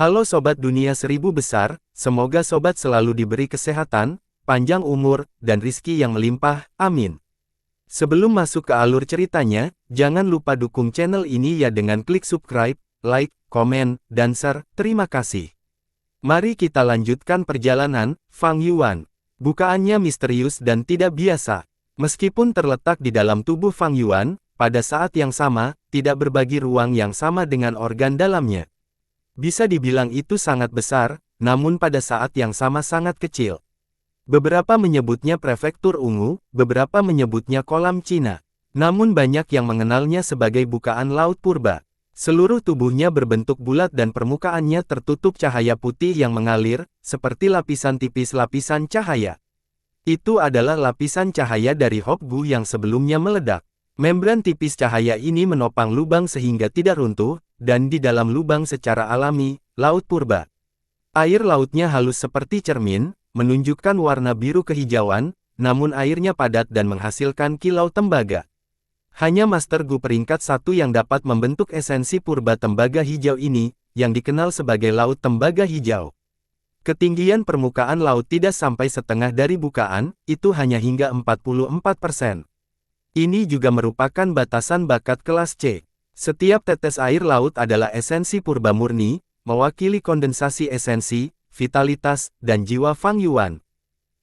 Halo Sobat Dunia Seribu Besar, semoga Sobat selalu diberi kesehatan, panjang umur, dan rizki yang melimpah, amin. Sebelum masuk ke alur ceritanya, jangan lupa dukung channel ini ya dengan klik subscribe, like, komen, dan share, terima kasih. Mari kita lanjutkan perjalanan, Fang Yuan. Bukaannya misterius dan tidak biasa. Meskipun terletak di dalam tubuh Fang Yuan, pada saat yang sama, tidak berbagi ruang yang sama dengan organ dalamnya. Bisa dibilang itu sangat besar, namun pada saat yang sama sangat kecil. Beberapa menyebutnya prefektur ungu, beberapa menyebutnya kolam Cina. Namun banyak yang mengenalnya sebagai bukaan laut purba. Seluruh tubuhnya berbentuk bulat dan permukaannya tertutup cahaya putih yang mengalir, seperti lapisan tipis lapisan cahaya. Itu adalah lapisan cahaya dari Hop Gu yang sebelumnya meledak. Membran tipis cahaya ini menopang lubang sehingga tidak runtuh, dan di dalam lubang secara alami, laut purba. Air lautnya halus seperti cermin, menunjukkan warna biru kehijauan, namun airnya padat dan menghasilkan kilau tembaga. Hanya Master Gu peringkat 1 yang dapat membentuk esensi purba tembaga hijau ini, yang dikenal sebagai laut tembaga hijau. Ketinggian permukaan laut tidak sampai setengah dari bukaan, itu hanya hingga 44%. Ini juga merupakan batasan bakat kelas C. Setiap tetes air laut adalah esensi purba murni, mewakili kondensasi esensi, vitalitas, dan jiwa Fang Yuan.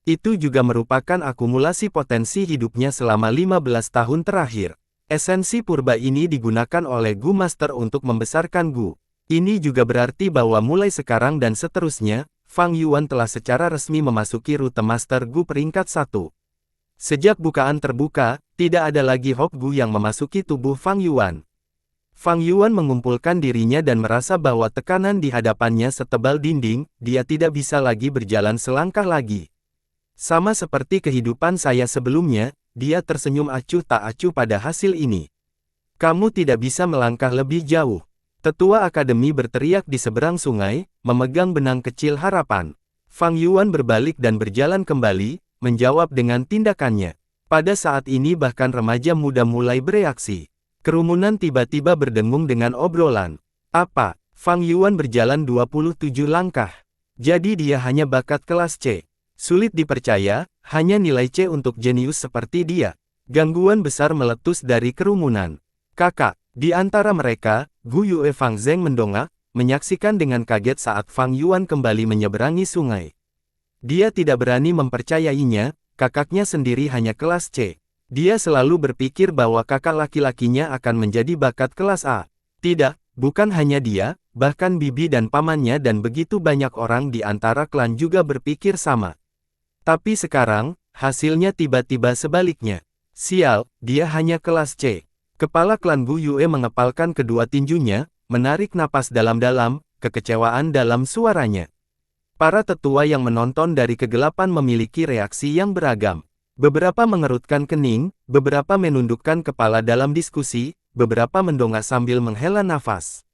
Itu juga merupakan akumulasi potensi hidupnya selama 15 tahun terakhir. Esensi purba ini digunakan oleh Gu Master untuk membesarkan Gu. Ini juga berarti bahwa mulai sekarang dan seterusnya, Fang Yuan telah secara resmi memasuki rute Master Gu peringkat 1. Sejak bukaan terbuka, tidak ada lagi Hop Gu yang memasuki tubuh Fang Yuan. Fang Yuan mengumpulkan dirinya dan merasa bahwa tekanan di hadapannya setebal dinding, dia tidak bisa lagi berjalan selangkah lagi. Sama seperti kehidupan saya sebelumnya, dia tersenyum acuh tak acuh pada hasil ini. Kamu tidak bisa melangkah lebih jauh. Tetua akademi berteriak di seberang sungai, memegang benang kecil harapan. Fang Yuan berbalik dan berjalan kembali, menjawab dengan tindakannya. Pada saat ini bahkan remaja muda mulai bereaksi. Kerumunan tiba-tiba berdengung dengan obrolan. Apa? Fang Yuan berjalan 27 langkah. Jadi dia hanya bakat kelas C. Sulit dipercaya, hanya nilai C untuk jenius seperti dia. Gangguan besar meletus dari kerumunan. Kakak, di antara mereka, Gu Yue Fang Zeng mendongak, menyaksikan dengan kaget saat Fang Yuan kembali menyeberangi sungai. Dia tidak berani mempercayainya, kakaknya sendiri hanya kelas C. Dia selalu berpikir bahwa kakak laki-lakinya akan menjadi bakat kelas A. Tidak, bukan hanya dia, bahkan bibi dan pamannya dan begitu banyak orang di antara klan juga berpikir sama. Tapi sekarang, hasilnya tiba-tiba sebaliknya. Sial, dia hanya kelas C. Kepala klan Gu Yue mengepalkan kedua tinjunya, menarik napas dalam-dalam, kekecewaan dalam suaranya. Para tetua yang menonton dari kegelapan memiliki reaksi yang beragam. Beberapa mengerutkan kening, beberapa menundukkan kepala dalam diskusi, beberapa mendongak sambil menghela nafas.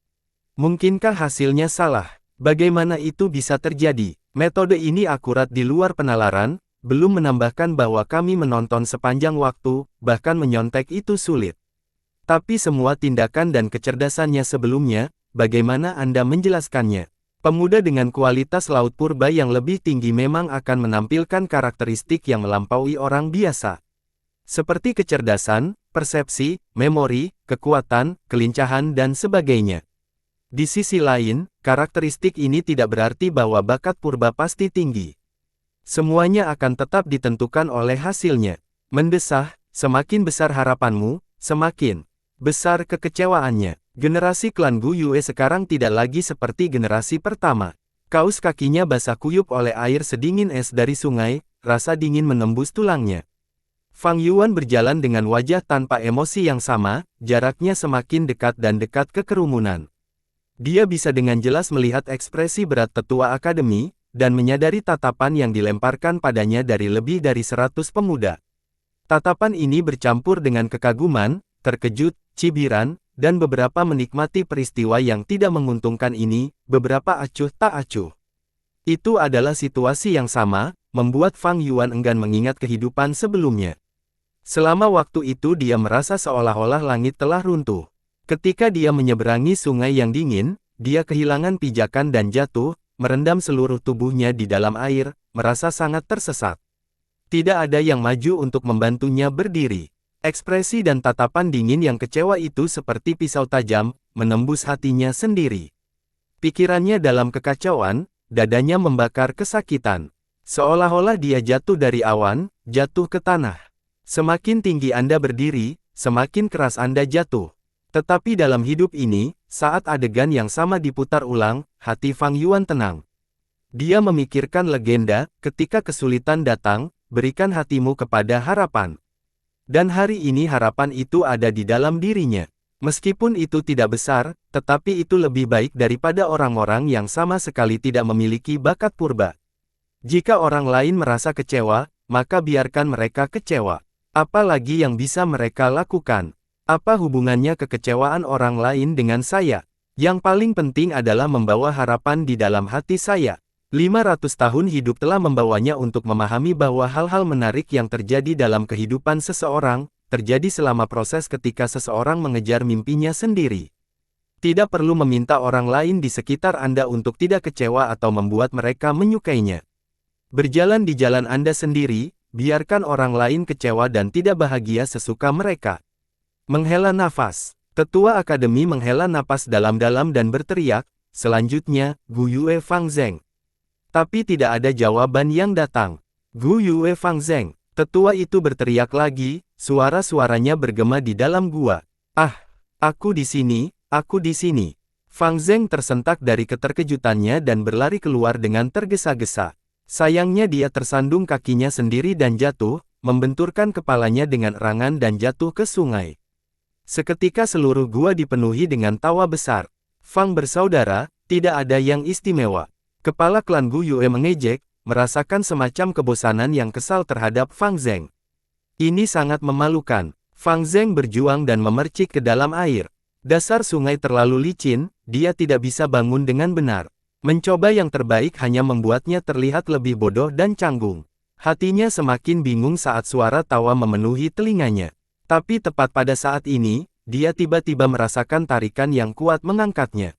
Mungkinkah hasilnya salah? Bagaimana itu bisa terjadi? Metode ini akurat di luar penalaran, belum menambahkan bahwa kami menonton sepanjang waktu, bahkan menyontek itu sulit. Tapi semua tindakan dan kecerdasannya sebelumnya, bagaimana Anda menjelaskannya? Pemuda dengan kualitas laut purba yang lebih tinggi memang akan menampilkan karakteristik yang melampaui orang biasa. Seperti kecerdasan, persepsi, memori, kekuatan, kelincahan dan sebagainya. Di sisi lain, karakteristik ini tidak berarti bahwa bakat purba pasti tinggi. Semuanya akan tetap ditentukan oleh hasilnya. Mendesah, semakin besar harapanmu, semakin besar kekecewaannya. Generasi klan Gu Yue sekarang tidak lagi seperti generasi pertama. Kaus kakinya basah kuyup oleh air sedingin es dari sungai, rasa dingin menembus tulangnya. Fang Yuan berjalan dengan wajah tanpa emosi yang sama, jaraknya semakin dekat dan dekat ke kerumunan. Dia bisa dengan jelas melihat ekspresi berat tetua akademi, dan menyadari tatapan yang dilemparkan padanya dari lebih dari 100 pemuda. Tatapan ini bercampur dengan kekaguman, terkejut, cibiran, dan beberapa menikmati peristiwa yang tidak menguntungkan ini, beberapa acuh tak acuh. Itu adalah situasi yang sama, membuat Fang Yuan enggan mengingat kehidupan sebelumnya. Selama waktu itu dia merasa seolah-olah langit telah runtuh. Ketika dia menyeberangi sungai yang dingin, dia kehilangan pijakan dan jatuh, merendam seluruh tubuhnya di dalam air, merasa sangat tersesat. Tidak ada yang maju untuk membantunya berdiri. Ekspresi dan tatapan dingin yang kecewa itu seperti pisau tajam, menembus hatinya sendiri. Pikirannya dalam kekacauan, dadanya membakar kesakitan. Seolah-olah dia jatuh dari awan, jatuh ke tanah. Semakin tinggi Anda berdiri, semakin keras Anda jatuh. Tetapi dalam hidup ini, saat adegan yang sama diputar ulang, hati Fang Yuan tenang. Dia memikirkan legenda, ketika kesulitan datang, berikan hatimu kepada harapan. Dan hari ini harapan itu ada di dalam dirinya. Meskipun itu tidak besar, tetapi itu lebih baik daripada orang-orang yang sama sekali tidak memiliki bakat purba. Jika orang lain merasa kecewa, maka biarkan mereka kecewa. Apalagi yang bisa mereka lakukan? Apa hubungannya kekecewaan orang lain dengan saya? Yang paling penting adalah membawa harapan di dalam hati saya. 500 tahun hidup telah membawanya untuk memahami bahwa hal-hal menarik yang terjadi dalam kehidupan seseorang, terjadi selama proses ketika seseorang mengejar mimpinya sendiri. Tidak perlu meminta orang lain di sekitar Anda untuk tidak kecewa atau membuat mereka menyukainya. Berjalan di jalan Anda sendiri, biarkan orang lain kecewa dan tidak bahagia sesuka mereka. Menghela nafas. Tetua Akademi menghela napas dalam-dalam dan berteriak, selanjutnya, Gu Yue Fang Zeng. Tapi tidak ada jawaban yang datang. Gu Yue Fang Zeng. Tetua itu berteriak lagi, suara-suaranya bergema di dalam gua. Ah, aku di sini, aku di sini. Fang Zeng tersentak dari keterkejutannya dan berlari keluar dengan tergesa-gesa. Sayangnya dia tersandung kakinya sendiri dan jatuh, membenturkan kepalanya dengan erangan dan jatuh ke sungai. Seketika seluruh gua dipenuhi dengan tawa besar. Fang bersaudara, tidak ada yang istimewa. Kepala klan Gu Yue mengejek, merasakan semacam kebosanan yang kesal terhadap Fang Zeng. Ini sangat memalukan. Fang Zeng berjuang dan memercik ke dalam air. Dasar sungai terlalu licin, dia tidak bisa bangun dengan benar. Mencoba yang terbaik hanya membuatnya terlihat lebih bodoh dan canggung. Hatinya semakin bingung saat suara tawa memenuhi telinganya. Tapi tepat pada saat ini, dia tiba-tiba merasakan tarikan yang kuat mengangkatnya.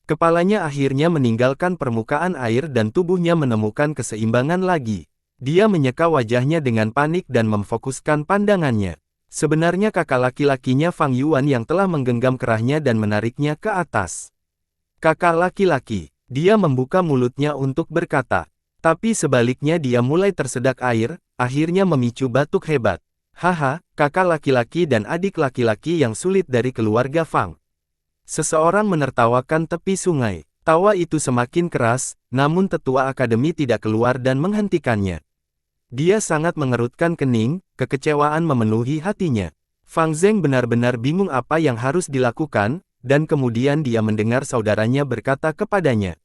Kepalanya akhirnya meninggalkan permukaan air dan tubuhnya menemukan keseimbangan lagi. Dia menyeka wajahnya dengan panik dan memfokuskan pandangannya. Sebenarnya kakak laki-lakinya Fang Yuan yang telah menggenggam kerahnya dan menariknya ke atas. Kakak laki-laki. Dia membuka mulutnya untuk berkata. Tapi sebaliknya dia mulai tersedak air, akhirnya memicu batuk hebat. Haha, kakak laki-laki dan adik laki-laki yang sulit dari keluarga Fang. Seseorang menertawakan tepi sungai. Tawa itu semakin keras, namun tetua akademi tidak keluar dan menghentikannya. Dia sangat mengerutkan kening, kekecewaan memenuhi hatinya. Fang Zeng benar-benar bingung apa yang harus dilakukan, dan kemudian dia mendengar saudaranya berkata kepadanya.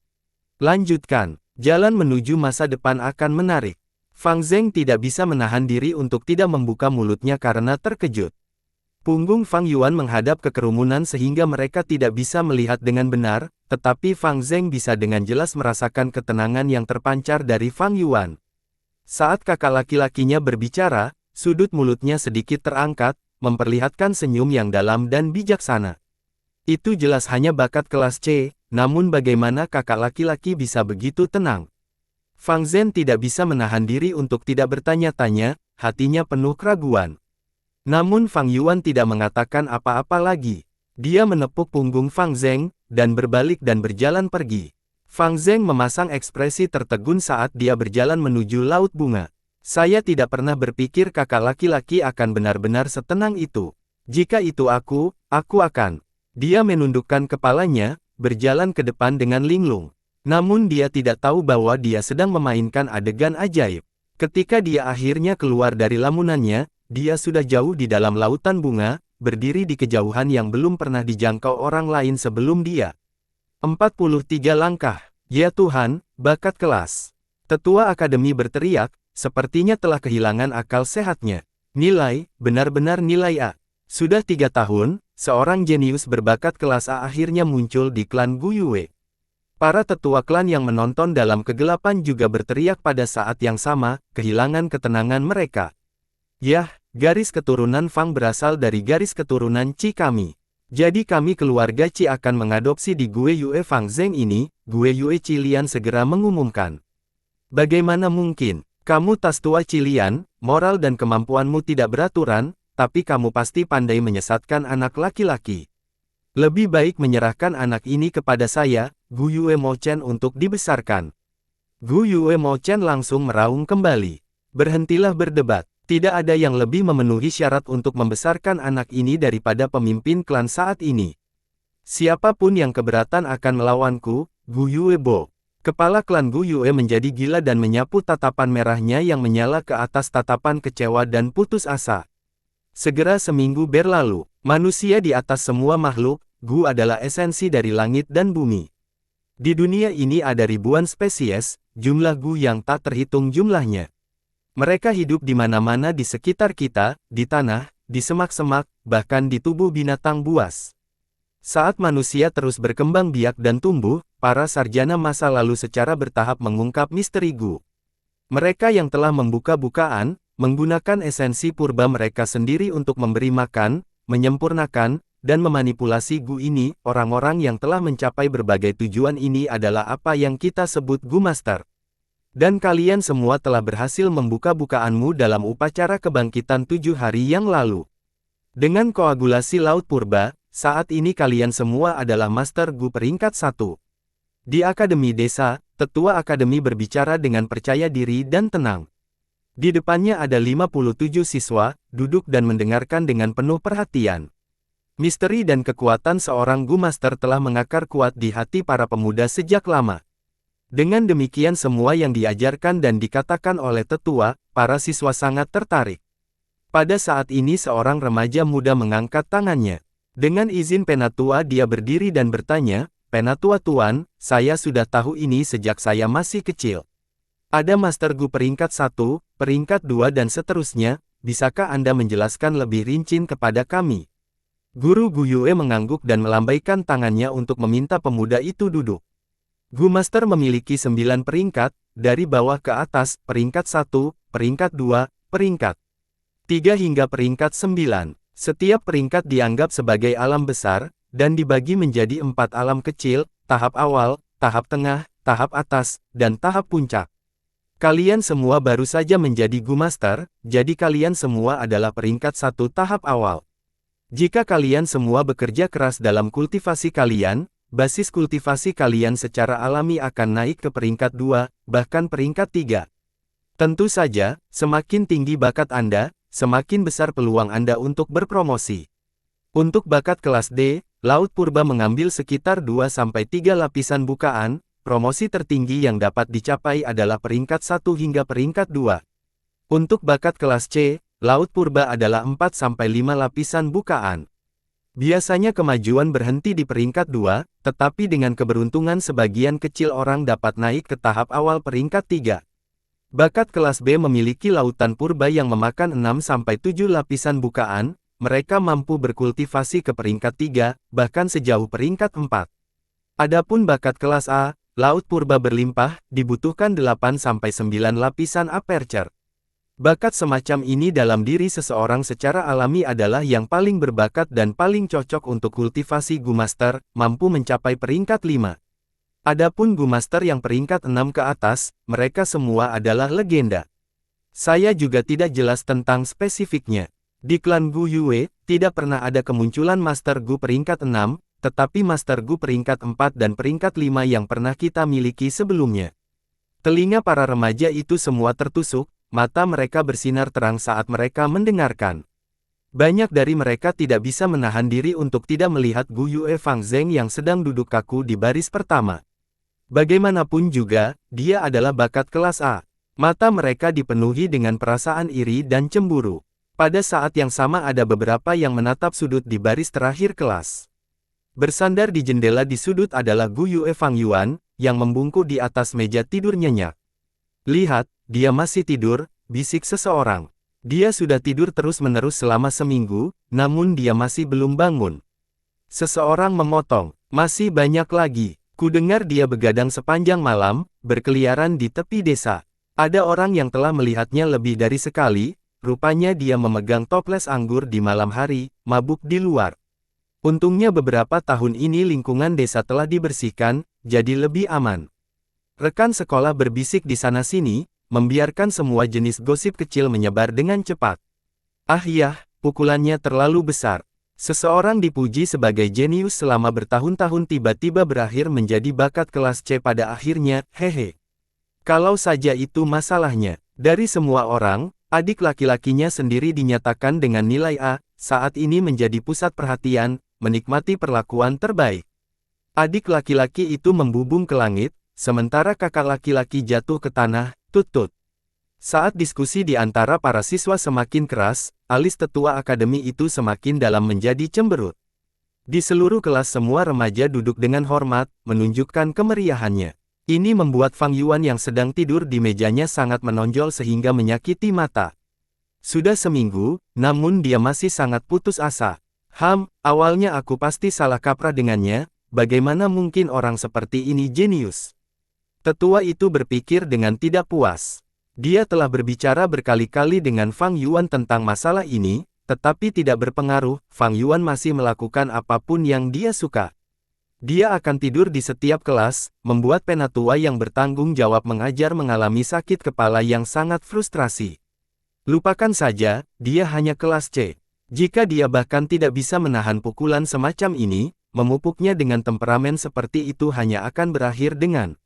Lanjutkan, jalan menuju masa depan akan menarik. Fang Zeng tidak bisa menahan diri untuk tidak membuka mulutnya karena terkejut. Punggung Fang Yuan menghadap ke kerumunan sehingga mereka tidak bisa melihat dengan benar, tetapi Fang Zeng bisa dengan jelas merasakan ketenangan yang terpancar dari Fang Yuan. Saat kakak laki-lakinya berbicara, sudut mulutnya sedikit terangkat, memperlihatkan senyum yang dalam dan bijaksana. Itu jelas hanya bakat kelas C, namun bagaimana kakak laki-laki bisa begitu tenang? Fang Zeng tidak bisa menahan diri untuk tidak bertanya-tanya, hatinya penuh keraguan. Namun Fang Yuan tidak mengatakan apa-apa lagi. Dia menepuk punggung Fang Zeng, dan berbalik dan berjalan pergi. Fang Zeng memasang ekspresi tertegun saat dia berjalan menuju Laut Bunga. Saya tidak pernah berpikir kakak laki-laki akan benar-benar setenang itu. Jika itu aku akan. Dia menundukkan kepalanya, berjalan ke depan dengan linglung. Namun dia tidak tahu bahwa dia sedang memainkan adegan ajaib. Ketika dia akhirnya keluar dari lamunannya, dia sudah jauh di dalam lautan bunga, berdiri di kejauhan yang belum pernah dijangkau orang lain sebelum dia. 43 langkah. Ya Tuhan, bakat kelas. Tetua akademi berteriak, sepertinya telah kehilangan akal sehatnya. Nilai, benar-benar nilai A. Sudah 3 tahun, seorang jenius berbakat kelas A akhirnya muncul di klan Gu Yue. Para tetua klan yang menonton dalam kegelapan juga berteriak pada saat yang sama, kehilangan ketenangan mereka. Yah, garis keturunan Fang berasal dari garis keturunan Qi kami. Jadi kami keluarga Qi akan mengadopsi di Gue Yue Fang Zeng ini, Gue Yue Qilian segera mengumumkan. Bagaimana mungkin? Kamu tas tua Qilian, moral dan kemampuanmu tidak beraturan, tapi kamu pasti pandai menyesatkan anak laki-laki. Lebih baik menyerahkan anak ini kepada saya, Gu Yue Mo Chen untuk dibesarkan. Gu Yue Mo Chen langsung meraung kembali. Berhentilah berdebat. Tidak ada yang lebih memenuhi syarat untuk membesarkan anak ini daripada pemimpin klan saat ini. Siapapun yang keberatan akan melawanku, Gu Yue Bo. Kepala klan Gu Yue menjadi gila dan menyapu tatapan merahnya yang menyala ke atas tatapan kecewa dan putus asa. Segera seminggu berlalu, manusia di atas semua makhluk, Gu adalah esensi dari langit dan bumi. Di dunia ini ada ribuan spesies, jumlah Gu yang tak terhitung jumlahnya. Mereka hidup di mana-mana di sekitar kita, di tanah, di semak-semak, bahkan di tubuh binatang buas. Saat manusia terus berkembang biak dan tumbuh, para sarjana masa lalu secara bertahap mengungkap misteri Gu. Mereka yang telah membuka-bukaan, menggunakan esensi purba mereka sendiri untuk memberi makan, menyempurnakan, dan memanipulasi Gu ini. Orang-orang yang telah mencapai berbagai tujuan ini adalah apa yang kita sebut Gu Master. Dan kalian semua telah berhasil membuka-bukaanmu dalam upacara kebangkitan 7 hari yang lalu. Dengan koagulasi laut purba, saat ini kalian semua adalah Master Gu peringkat 1. Di Akademi Desa, Tetua Akademi berbicara dengan percaya diri dan tenang. Di depannya ada 57 siswa, duduk dan mendengarkan dengan penuh perhatian. Misteri dan kekuatan seorang Gu Master telah mengakar kuat di hati para pemuda sejak lama. Dengan demikian semua yang diajarkan dan dikatakan oleh tetua, para siswa sangat tertarik. Pada saat ini seorang remaja muda mengangkat tangannya. Dengan izin Penatua dia berdiri dan bertanya, "Penatua Tuan, saya sudah tahu ini sejak saya masih kecil. Ada Master Gu peringkat 1, peringkat 2 dan seterusnya, bisakah Anda menjelaskan lebih rinci kepada kami?" Guru Gu Yue mengangguk dan melambaikan tangannya untuk meminta pemuda itu duduk. Gu Master memiliki 9 peringkat, dari bawah ke atas, peringkat 1, peringkat 2, peringkat 3 hingga peringkat 9. Setiap peringkat dianggap sebagai alam besar, dan dibagi menjadi 4 alam kecil, tahap awal, tahap tengah, tahap atas, dan tahap puncak. Kalian semua baru saja menjadi Gu Master, jadi kalian semua adalah peringkat 1 tahap awal. Jika kalian semua bekerja keras dalam kultivasi kalian, basis kultivasi kalian secara alami akan naik ke peringkat 2, bahkan peringkat 3. Tentu saja, semakin tinggi bakat Anda, semakin besar peluang Anda untuk berpromosi. Untuk bakat kelas D, Laut Purba mengambil sekitar 2-3 lapisan bukaan, promosi tertinggi yang dapat dicapai adalah peringkat 1 hingga peringkat 2. Untuk bakat kelas C, Laut Purba adalah 4-5 lapisan bukaan. Biasanya kemajuan berhenti di peringkat 2, tetapi dengan keberuntungan sebagian kecil orang dapat naik ke tahap awal peringkat 3. Bakat kelas B memiliki lautan purba yang memakan 6-7 lapisan bukaan, mereka mampu berkultivasi ke peringkat 3, bahkan sejauh peringkat 4. Adapun bakat kelas A, Laut Purba berlimpah, dibutuhkan 8-9 lapisan aperture. Bakat semacam ini dalam diri seseorang secara alami adalah yang paling berbakat dan paling cocok untuk kultivasi Gu Master, mampu mencapai peringkat 5. Adapun Gu Master yang peringkat 6 ke atas, mereka semua adalah legenda. Saya juga tidak jelas tentang spesifiknya. Di klan Gu Yue, tidak pernah ada kemunculan Master Gu peringkat 6, tetapi Master Gu peringkat 4 dan peringkat 5 yang pernah kita miliki sebelumnya. Telinga para remaja itu semua tertusuk, mata mereka bersinar terang saat mereka mendengarkan. Banyak dari mereka tidak bisa menahan diri untuk tidak melihat Gu Yue Fang Zeng yang sedang duduk kaku di baris pertama. Bagaimanapun juga, dia adalah bakat kelas A. Mata mereka dipenuhi dengan perasaan iri dan cemburu. Pada saat yang sama ada beberapa yang menatap sudut di baris terakhir kelas. Bersandar di jendela di sudut adalah Gu Yue Fang Yuan, yang membungkuk di atas meja tidur nyenyak. "Lihat, dia masih tidur," bisik seseorang. "Dia sudah tidur terus-menerus selama seminggu, namun dia masih belum bangun." Seseorang memotong, "Masih banyak lagi. Kudengar dia begadang sepanjang malam, berkeliaran di tepi desa. Ada orang yang telah melihatnya lebih dari sekali, rupanya dia memegang toples anggur di malam hari, mabuk di luar." Untungnya beberapa tahun ini lingkungan desa telah dibersihkan, jadi lebih aman. Rekan sekolah berbisik di sana-sini, membiarkan semua jenis gosip kecil menyebar dengan cepat. Ah ya, pukulannya terlalu besar. Seseorang dipuji sebagai jenius selama bertahun-tahun tiba-tiba berakhir menjadi bakat kelas C pada akhirnya, hehe. Kalau saja itu masalahnya. Dari semua orang, adik laki-lakinya sendiri dinyatakan dengan nilai A, saat ini menjadi pusat perhatian, menikmati perlakuan terbaik. Adik laki-laki itu membubung ke langit, sementara kakak laki-laki jatuh ke tanah, tut-tut. Saat diskusi di antara para siswa semakin keras, alis tetua akademi itu semakin dalam menjadi cemberut. Di seluruh kelas semua remaja duduk dengan hormat, menunjukkan kemeriahannya. Ini membuat Fang Yuan yang sedang tidur di mejanya sangat menonjol sehingga menyakiti mata. Sudah seminggu, namun dia masih sangat putus asa. Awalnya aku pasti salah kaprah dengannya, bagaimana mungkin orang seperti ini jenius? Tetua itu berpikir dengan tidak puas. Dia telah berbicara berkali-kali dengan Fang Yuan tentang masalah ini, tetapi tidak berpengaruh, Fang Yuan masih melakukan apapun yang dia suka. Dia akan tidur di setiap kelas, membuat penatua yang bertanggung jawab mengajar mengalami sakit kepala yang sangat frustrasi. Lupakan saja, dia hanya kelas C. Jika dia bahkan tidak bisa menahan pukulan semacam ini, memupuknya dengan temperamen seperti itu hanya akan berakhir dengan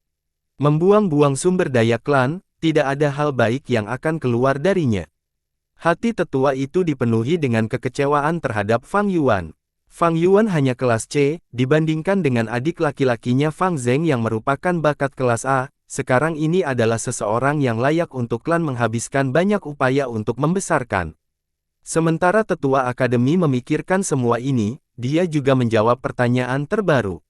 membuang-buang sumber daya klan. Tidak ada hal baik yang akan keluar darinya. Hati tetua itu dipenuhi dengan kekecewaan terhadap Fang Yuan. Fang Yuan hanya kelas C, dibandingkan dengan adik laki-lakinya Fang Zheng yang merupakan bakat kelas A, sekarang ini adalah seseorang yang layak untuk klan menghabiskan banyak upaya untuk membesarkan. Sementara tetua akademi memikirkan semua ini, dia juga menjawab pertanyaan terbaru.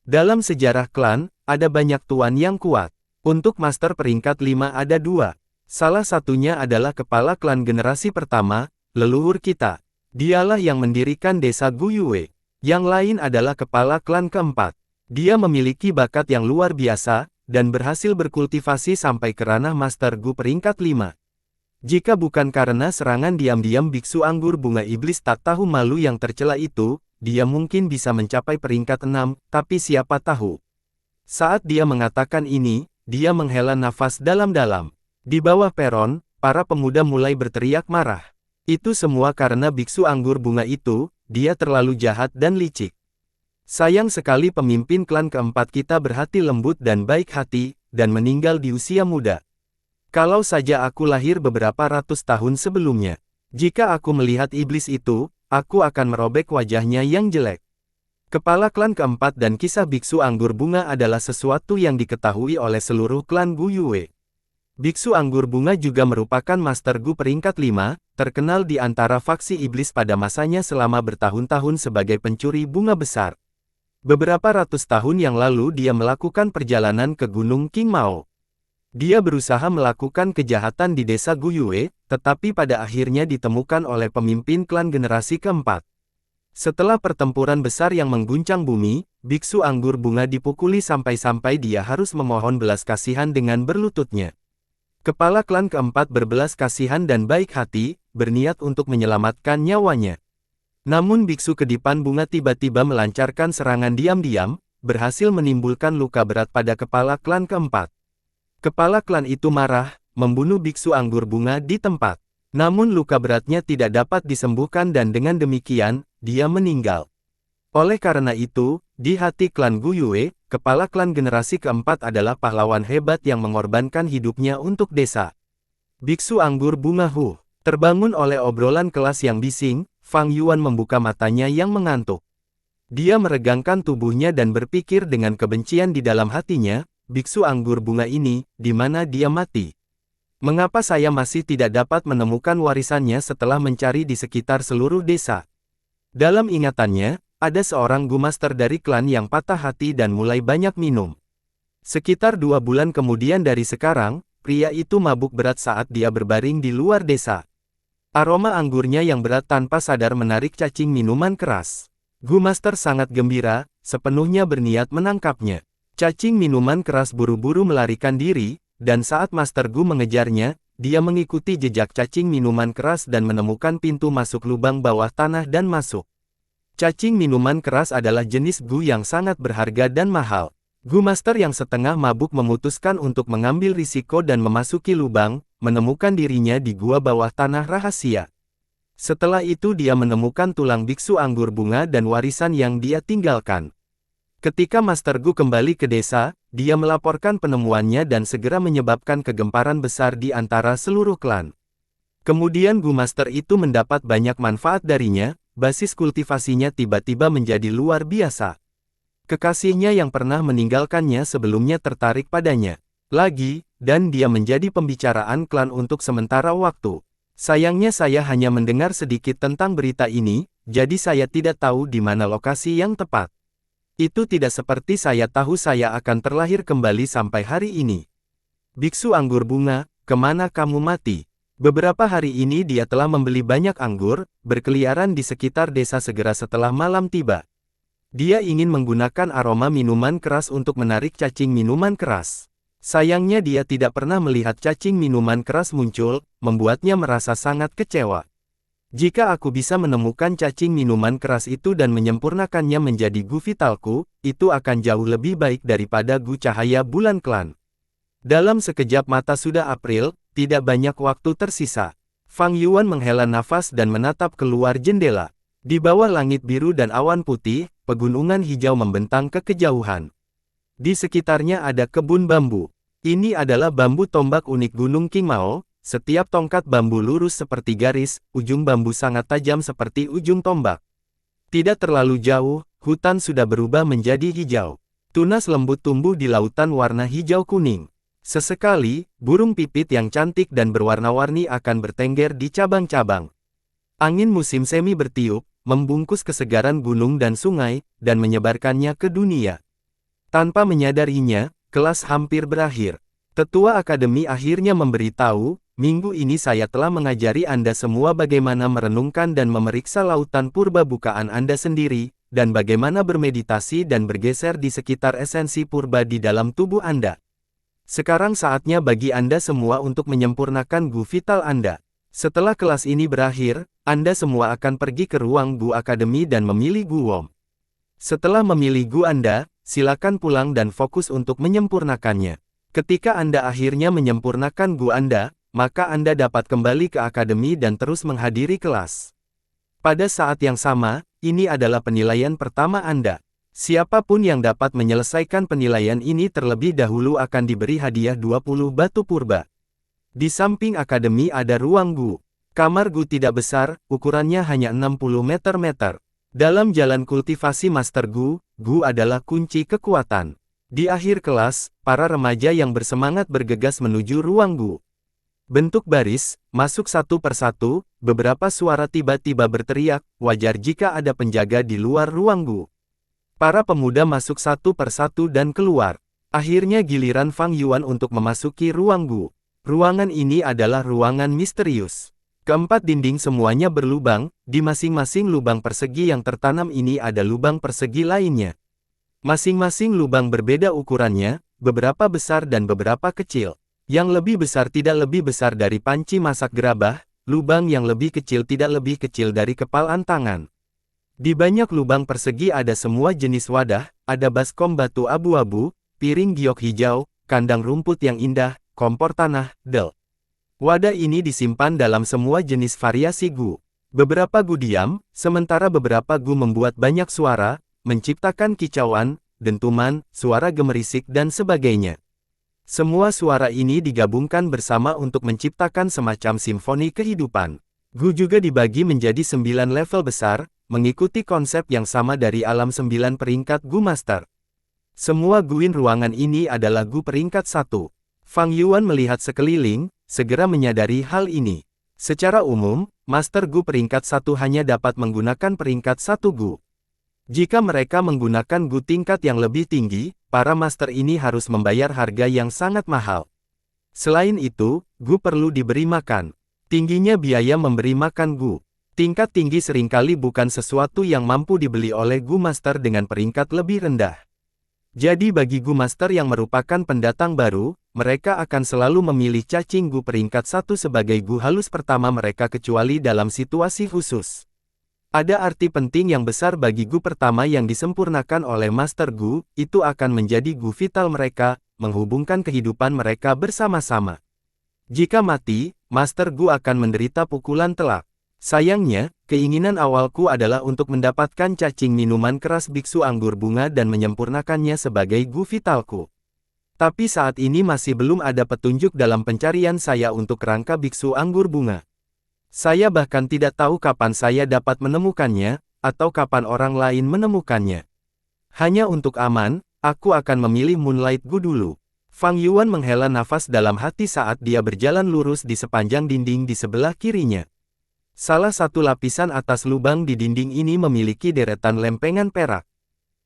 Dalam sejarah klan, ada banyak tuan yang kuat. Untuk master peringkat 5 ada 2. Salah satunya adalah kepala klan generasi pertama, leluhur kita. Dialah yang mendirikan desa Guyue. Yang lain adalah kepala klan keempat. Dia memiliki bakat yang luar biasa, dan berhasil berkultivasi sampai ke ranah master Gu peringkat 5. Jika bukan karena serangan diam-diam biksu anggur bunga iblis tak tahu malu yang tercela itu, dia mungkin bisa mencapai peringkat 6, tapi siapa tahu. Saat dia mengatakan ini, dia menghela nafas dalam-dalam. Di bawah peron, para pemuda mulai berteriak marah. Itu semua karena biksu anggur bunga itu, dia terlalu jahat dan licik. Sayang sekali pemimpin klan keempat kita berhati lembut dan baik hati, dan meninggal di usia muda. Kalau saja aku lahir beberapa ratus tahun sebelumnya. Jika aku melihat iblis itu, aku akan merobek wajahnya yang jelek. Kepala klan keempat dan kisah biksu anggur bunga adalah sesuatu yang diketahui oleh seluruh klan Guyue. Biksu anggur bunga juga merupakan master Gu peringkat 5, terkenal di antara faksi iblis pada masanya selama bertahun-tahun sebagai pencuri bunga besar. Beberapa ratus tahun yang lalu dia melakukan perjalanan ke Gunung King Mao. Dia berusaha melakukan kejahatan di desa Guyue, tetapi pada akhirnya ditemukan oleh pemimpin klan generasi keempat. Setelah pertempuran besar yang mengguncang bumi, biksu anggur bunga dipukuli sampai-sampai dia harus memohon belas kasihan dengan berlututnya. Kepala klan keempat berbelas kasihan dan baik hati, berniat untuk menyelamatkan nyawanya. Namun biksu kedipan bunga tiba-tiba melancarkan serangan diam-diam, berhasil menimbulkan luka berat pada kepala klan keempat. Kepala klan itu marah, membunuh biksu anggur bunga di tempat. Namun luka beratnya tidak dapat disembuhkan dan dengan demikian, dia meninggal. Oleh karena itu, di hati klan Guyue, kepala klan generasi keempat adalah pahlawan hebat yang mengorbankan hidupnya untuk desa. Biksu anggur bunga Hu, terbangun oleh obrolan kelas yang bising, Fang Yuan membuka matanya yang mengantuk. Dia meregangkan tubuhnya dan berpikir dengan kebencian di dalam hatinya, biksu anggur bunga ini, di mana dia mati? Mengapa saya masih tidak dapat menemukan warisannya setelah mencari di sekitar seluruh desa? Dalam ingatannya, ada seorang gumaster dari klan yang patah hati dan mulai banyak minum. Sekitar 2 bulan kemudian dari sekarang, pria itu mabuk berat saat dia berbaring di luar desa. Aroma anggurnya yang berat tanpa sadar menarik cacing minuman keras. Gumaster sangat gembira, sepenuhnya berniat menangkapnya. Cacing minuman keras buru-buru melarikan diri, dan saat Master Gu mengejarnya, dia mengikuti jejak cacing minuman keras dan menemukan pintu masuk lubang bawah tanah dan masuk. Cacing minuman keras adalah jenis gu yang sangat berharga dan mahal. Gu Master yang setengah mabuk memutuskan untuk mengambil risiko dan memasuki lubang, menemukan dirinya di gua bawah tanah rahasia. Setelah itu dia menemukan tulang biksu anggur bunga dan warisan yang dia tinggalkan. Ketika Master Gu kembali ke desa, dia melaporkan penemuannya dan segera menyebabkan kegemparan besar di antara seluruh klan. Kemudian Gu Master itu mendapat banyak manfaat darinya. Basis kultivasinya tiba-tiba menjadi luar biasa. Kekasihnya yang pernah meninggalkannya sebelumnya tertarik padanya lagi, dan dia menjadi pembicaraan klan untuk sementara waktu. Sayangnya saya hanya mendengar sedikit tentang berita ini, jadi saya tidak tahu di mana lokasi yang tepat. Itu tidak seperti saya tahu saya akan terlahir kembali sampai hari ini. Biksu anggur bunga, kemana kamu mati? Beberapa hari ini dia telah membeli banyak anggur, berkeliaran di sekitar desa segera setelah malam tiba. Dia ingin menggunakan aroma minuman keras untuk menarik cacing minuman keras. Sayangnya dia tidak pernah melihat cacing minuman keras muncul, membuatnya merasa sangat kecewa. Jika aku bisa menemukan cacing minuman keras itu dan menyempurnakannya menjadi gu vitalku, itu akan jauh lebih baik daripada gu cahaya bulan klan. Dalam sekejap mata sudah April, tidak banyak waktu tersisa. Fang Yuan menghela nafas dan menatap keluar jendela. Di bawah langit biru dan awan putih, pegunungan hijau membentang ke kejauhan. Di sekitarnya ada kebun bambu. Ini adalah bambu tombak unik Gunung Qingmao. Setiap tongkat bambu lurus seperti garis, ujung bambu sangat tajam seperti ujung tombak. Tidak terlalu jauh, hutan sudah berubah menjadi hijau. Tunas lembut tumbuh di lautan warna hijau kuning. Sesekali, burung pipit yang cantik dan berwarna-warni akan bertengger di cabang-cabang. Angin musim semi bertiup, membungkus kesegaran gunung dan sungai, dan menyebarkannya ke dunia. Tanpa menyadarinya, kelas hampir berakhir. Tetua Akademi akhirnya memberitahu, minggu ini saya telah mengajari Anda semua bagaimana merenungkan dan memeriksa lautan purba bukaan Anda sendiri, dan bagaimana bermeditasi dan bergeser di sekitar esensi purba di dalam tubuh Anda. Sekarang saatnya bagi Anda semua untuk menyempurnakan gu vital Anda. Setelah kelas ini berakhir, Anda semua akan pergi ke ruang gu akademi dan memilih gu Wom. Setelah memilih gu Anda, silakan pulang dan fokus untuk menyempurnakannya. Ketika Anda akhirnya menyempurnakan gu Anda, maka Anda dapat kembali ke akademi dan terus menghadiri kelas. Pada saat yang sama, ini adalah penilaian pertama Anda. Siapapun yang dapat menyelesaikan penilaian ini terlebih dahulu akan diberi hadiah 20 batu purba. Di samping akademi ada ruang gu. Kamar gu tidak besar, ukurannya hanya 60 meter. Dalam jalan kultivasi Master Gu, gu adalah kunci kekuatan. Di akhir kelas, para remaja yang bersemangat bergegas menuju ruang gu. Bentuk baris, masuk satu persatu, beberapa suara tiba-tiba berteriak, wajar jika ada penjaga di luar ruang gu. Para pemuda masuk satu persatu dan keluar. Akhirnya giliran Fang Yuan untuk memasuki ruang gu. Ruangan ini adalah ruangan misterius. Keempat dinding semuanya berlubang, di masing-masing lubang persegi yang tertanam ini ada lubang persegi lainnya. Masing-masing lubang berbeda ukurannya, beberapa besar dan beberapa kecil. Yang lebih besar tidak lebih besar dari panci masak gerabah, lubang yang lebih kecil tidak lebih kecil dari kepalan tangan. Di banyak lubang persegi ada semua jenis wadah, ada baskom batu abu-abu, piring giok hijau, kandang rumput yang indah, kompor tanah, del. Wadah ini disimpan dalam semua jenis variasi gu. Beberapa gu diam, sementara beberapa gu membuat banyak suara, menciptakan kicauan, dentuman, suara gemerisik dan sebagainya. Semua suara ini digabungkan bersama untuk menciptakan semacam simfoni kehidupan. Gu juga dibagi menjadi 9 level besar, mengikuti konsep yang sama dari alam 9 peringkat gu master. Semua guin ruangan ini adalah gu peringkat 1. Fang Yuan melihat sekeliling, segera menyadari hal ini. Secara umum, Master Gu peringkat 1 hanya dapat menggunakan peringkat 1 Gu. Jika mereka menggunakan Gu tingkat yang lebih tinggi, para Master ini harus membayar harga yang sangat mahal. Selain itu, Gu perlu diberi makan. Tingginya biaya memberi makan Gu. Tingkat tinggi seringkali bukan sesuatu yang mampu dibeli oleh Gu Master dengan peringkat lebih rendah. Jadi bagi Gu Master yang merupakan pendatang baru, mereka akan selalu memilih cacing Gu peringkat 1 sebagai Gu halus pertama mereka kecuali dalam situasi khusus. Ada arti penting yang besar bagi Gu pertama yang disempurnakan oleh Master Gu, itu akan menjadi Gu vital mereka, menghubungkan kehidupan mereka bersama-sama. Jika mati, Master Gu akan menderita pukulan telak. Sayangnya, keinginan awalku adalah untuk mendapatkan cacing minuman keras biksu anggur bunga dan menyempurnakannya sebagai Gu vitalku. Tapi saat ini masih belum ada petunjuk dalam pencarian saya untuk kerangka biksu anggur bunga. Saya bahkan tidak tahu kapan saya dapat menemukannya, atau kapan orang lain menemukannya. Hanya untuk aman, aku akan memilih Moonlight Gu dulu. Fang Yuan menghela nafas dalam hati saat dia berjalan lurus di sepanjang dinding di sebelah kirinya. Salah satu lapisan atas lubang di dinding ini memiliki deretan lempengan perak.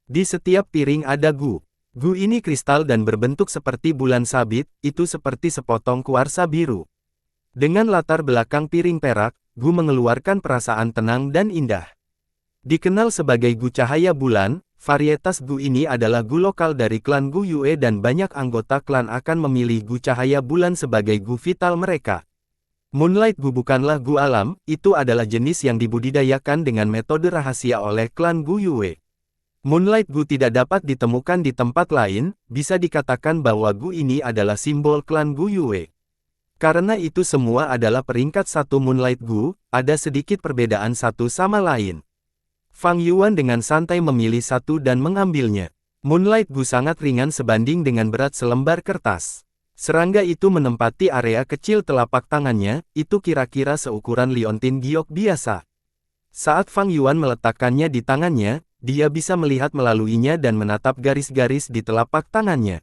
Di setiap piring ada Gu. Gu ini kristal dan berbentuk seperti bulan sabit, itu seperti sepotong kuarsa biru. Dengan latar belakang piring perak, Gu mengeluarkan perasaan tenang dan indah. Dikenal sebagai Gu cahaya bulan, varietas Gu ini adalah Gu lokal dari klan Gu Yue dan banyak anggota klan akan memilih Gu cahaya bulan sebagai Gu vital mereka. Moonlight Gu bukanlah Gu alam, itu adalah jenis yang dibudidayakan dengan metode rahasia oleh klan Gu Yue. Moonlight Gu tidak dapat ditemukan di tempat lain, bisa dikatakan bahwa Gu ini adalah simbol klan Gu Yue. Karena itu semua adalah peringkat satu Moonlight Gu, ada sedikit perbedaan satu sama lain. Fang Yuan dengan santai memilih satu dan mengambilnya. Moonlight Gu sangat ringan sebanding dengan berat selembar kertas. Serangga itu menempati area kecil telapak tangannya, itu kira-kira seukuran liontin giok biasa. Saat Fang Yuan meletakkannya di tangannya, dia bisa melihat melaluinya dan menatap garis-garis di telapak tangannya.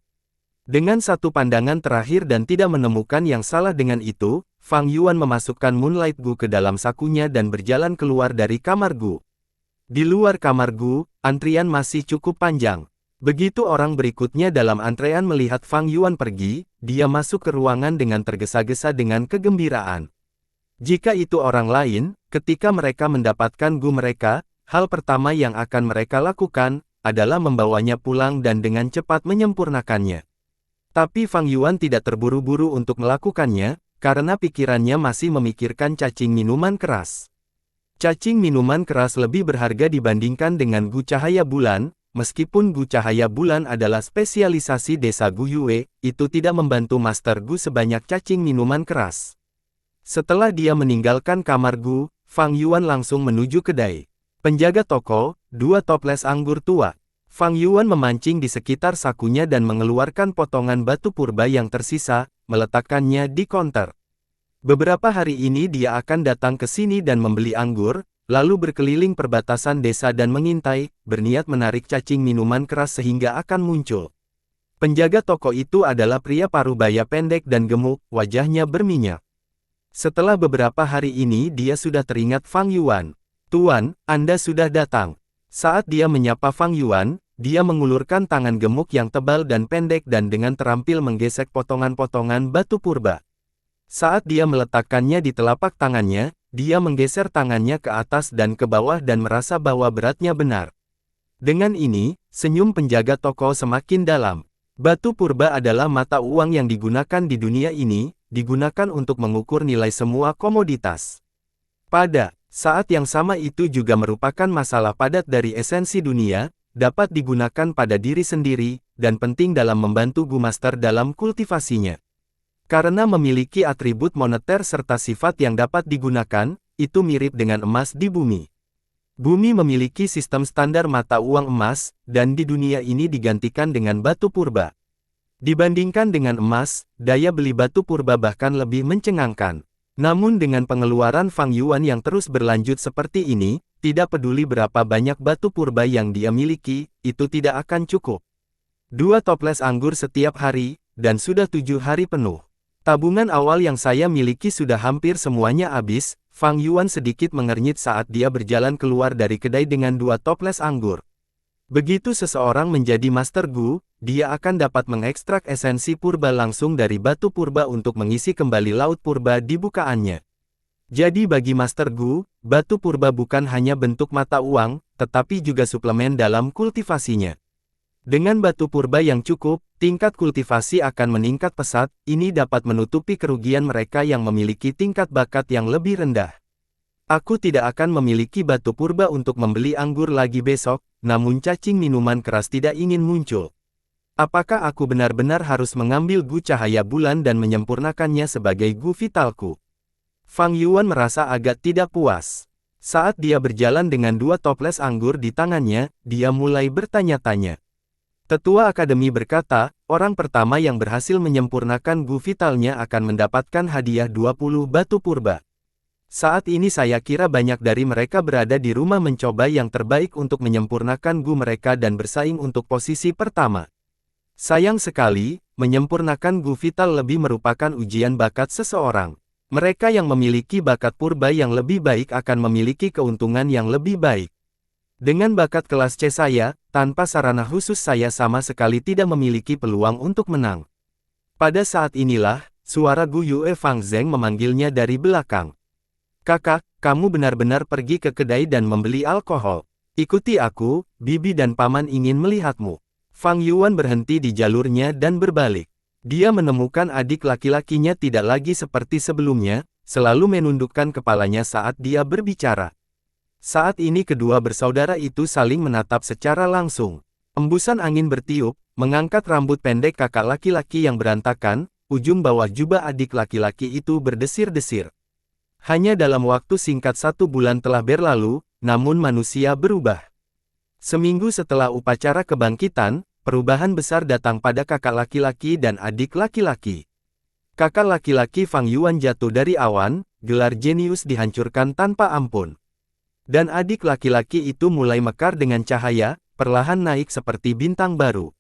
Dengan satu pandangan terakhir dan tidak menemukan yang salah dengan itu, Fang Yuan memasukkan Moonlight Gu ke dalam sakunya dan berjalan keluar dari kamar Gu. Di luar kamar Gu, antrian masih cukup panjang. Begitu orang berikutnya dalam antrean melihat Fang Yuan pergi, dia masuk ke ruangan dengan tergesa-gesa dengan kegembiraan. Jika itu orang lain, ketika mereka mendapatkan Gu mereka, hal pertama yang akan mereka lakukan adalah membawanya pulang dan dengan cepat menyempurnakannya. Tapi Fang Yuan tidak terburu-buru untuk melakukannya, karena pikirannya masih memikirkan cacing minuman keras. Cacing minuman keras lebih berharga dibandingkan dengan Gu cahaya bulan, meskipun Gu cahaya bulan adalah spesialisasi desa Gu Yue, itu tidak membantu Master Gu sebanyak cacing minuman keras. Setelah dia meninggalkan kamar Gu, Fang Yuan langsung menuju kedai. Penjaga toko, dua toples anggur tua. Fang Yuan memancing di sekitar sakunya dan mengeluarkan potongan batu purba yang tersisa, meletakkannya di konter. Beberapa hari ini dia akan datang ke sini dan membeli anggur, lalu berkeliling perbatasan desa dan mengintai, berniat menarik cacing minuman keras sehingga akan muncul. Penjaga toko itu adalah pria parubaya pendek dan gemuk, wajahnya berminyak. Setelah beberapa hari ini dia sudah teringat Fang Yuan. "Tuan, Anda sudah datang." Saat dia menyapa Fang Yuan, dia mengulurkan tangan gemuk yang tebal dan pendek dan dengan terampil menggesek potongan-potongan batu purba. Saat dia meletakkannya di telapak tangannya, dia menggeser tangannya ke atas dan ke bawah dan merasa bahwa beratnya benar. Dengan ini, senyum penjaga toko semakin dalam. Batu purba adalah mata uang yang digunakan di dunia ini, digunakan untuk mengukur nilai semua komoditas. Pada saat yang sama itu juga merupakan masalah padat dari esensi dunia, dapat digunakan pada diri sendiri, dan penting dalam membantu Gu Master dalam kultivasinya. Karena memiliki atribut moneter serta sifat yang dapat digunakan, itu mirip dengan emas di bumi. Bumi memiliki sistem standar mata uang emas, dan di dunia ini digantikan dengan batu purba. Dibandingkan dengan emas, daya beli batu purba bahkan lebih mencengangkan. Namun dengan pengeluaran Fang Yuan yang terus berlanjut seperti ini, tidak peduli berapa banyak batu purba yang dia miliki, itu tidak akan cukup. 2 toples anggur setiap hari, dan sudah 7 hari penuh. Tabungan awal yang saya miliki sudah hampir semuanya habis. Fang Yuan sedikit mengernyit saat dia berjalan keluar dari kedai dengan 2 toples anggur. Begitu seseorang menjadi Master Gu, dia akan dapat mengekstrak esensi purba langsung dari batu purba untuk mengisi kembali laut purba di bukaannya. Jadi bagi Master Gu, batu purba bukan hanya bentuk mata uang, tetapi juga suplemen dalam kultivasinya. Dengan batu purba yang cukup, tingkat kultivasi akan meningkat pesat, ini dapat menutupi kerugian mereka yang memiliki tingkat bakat yang lebih rendah. Aku tidak akan memiliki batu purba untuk membeli anggur lagi besok, namun cacing minuman keras tidak ingin muncul. Apakah aku benar-benar harus mengambil gu cahaya bulan dan menyempurnakannya sebagai gu vitalku? Fang Yuan merasa agak tidak puas. Saat dia berjalan dengan 2 toples anggur di tangannya, dia mulai bertanya-tanya. Tetua Akademi berkata, orang pertama yang berhasil menyempurnakan gu vitalnya akan mendapatkan hadiah 20 batu purba. Saat ini saya kira banyak dari mereka berada di rumah mencoba yang terbaik untuk menyempurnakan gu mereka dan bersaing untuk posisi pertama. Sayang sekali, menyempurnakan gu vital lebih merupakan ujian bakat seseorang. Mereka yang memiliki bakat purba yang lebih baik akan memiliki keuntungan yang lebih baik. Dengan bakat kelas C saya, tanpa sarana khusus saya sama sekali tidak memiliki peluang untuk menang. Pada saat inilah, suara Gu Yue Fang Zeng memanggilnya dari belakang. Kakak, kamu benar-benar pergi ke kedai dan membeli alkohol. Ikuti aku, bibi dan paman ingin melihatmu. Fang Yuan berhenti di jalurnya dan berbalik. Dia menemukan adik laki-lakinya tidak lagi seperti sebelumnya, selalu menundukkan kepalanya saat dia berbicara. Saat ini kedua bersaudara itu saling menatap secara langsung. Embusan angin bertiup, mengangkat rambut pendek kakak laki-laki yang berantakan, ujung bawah jubah adik laki-laki itu berdesir-desir. Hanya dalam waktu singkat 1 bulan telah berlalu, namun manusia berubah. Seminggu setelah upacara kebangkitan, perubahan besar datang pada kakak laki-laki dan adik laki-laki. Kakak laki-laki Fang Yuan jatuh dari awan, gelar jenius dihancurkan tanpa ampun. Dan adik laki-laki itu mulai mekar dengan cahaya, perlahan naik seperti bintang baru.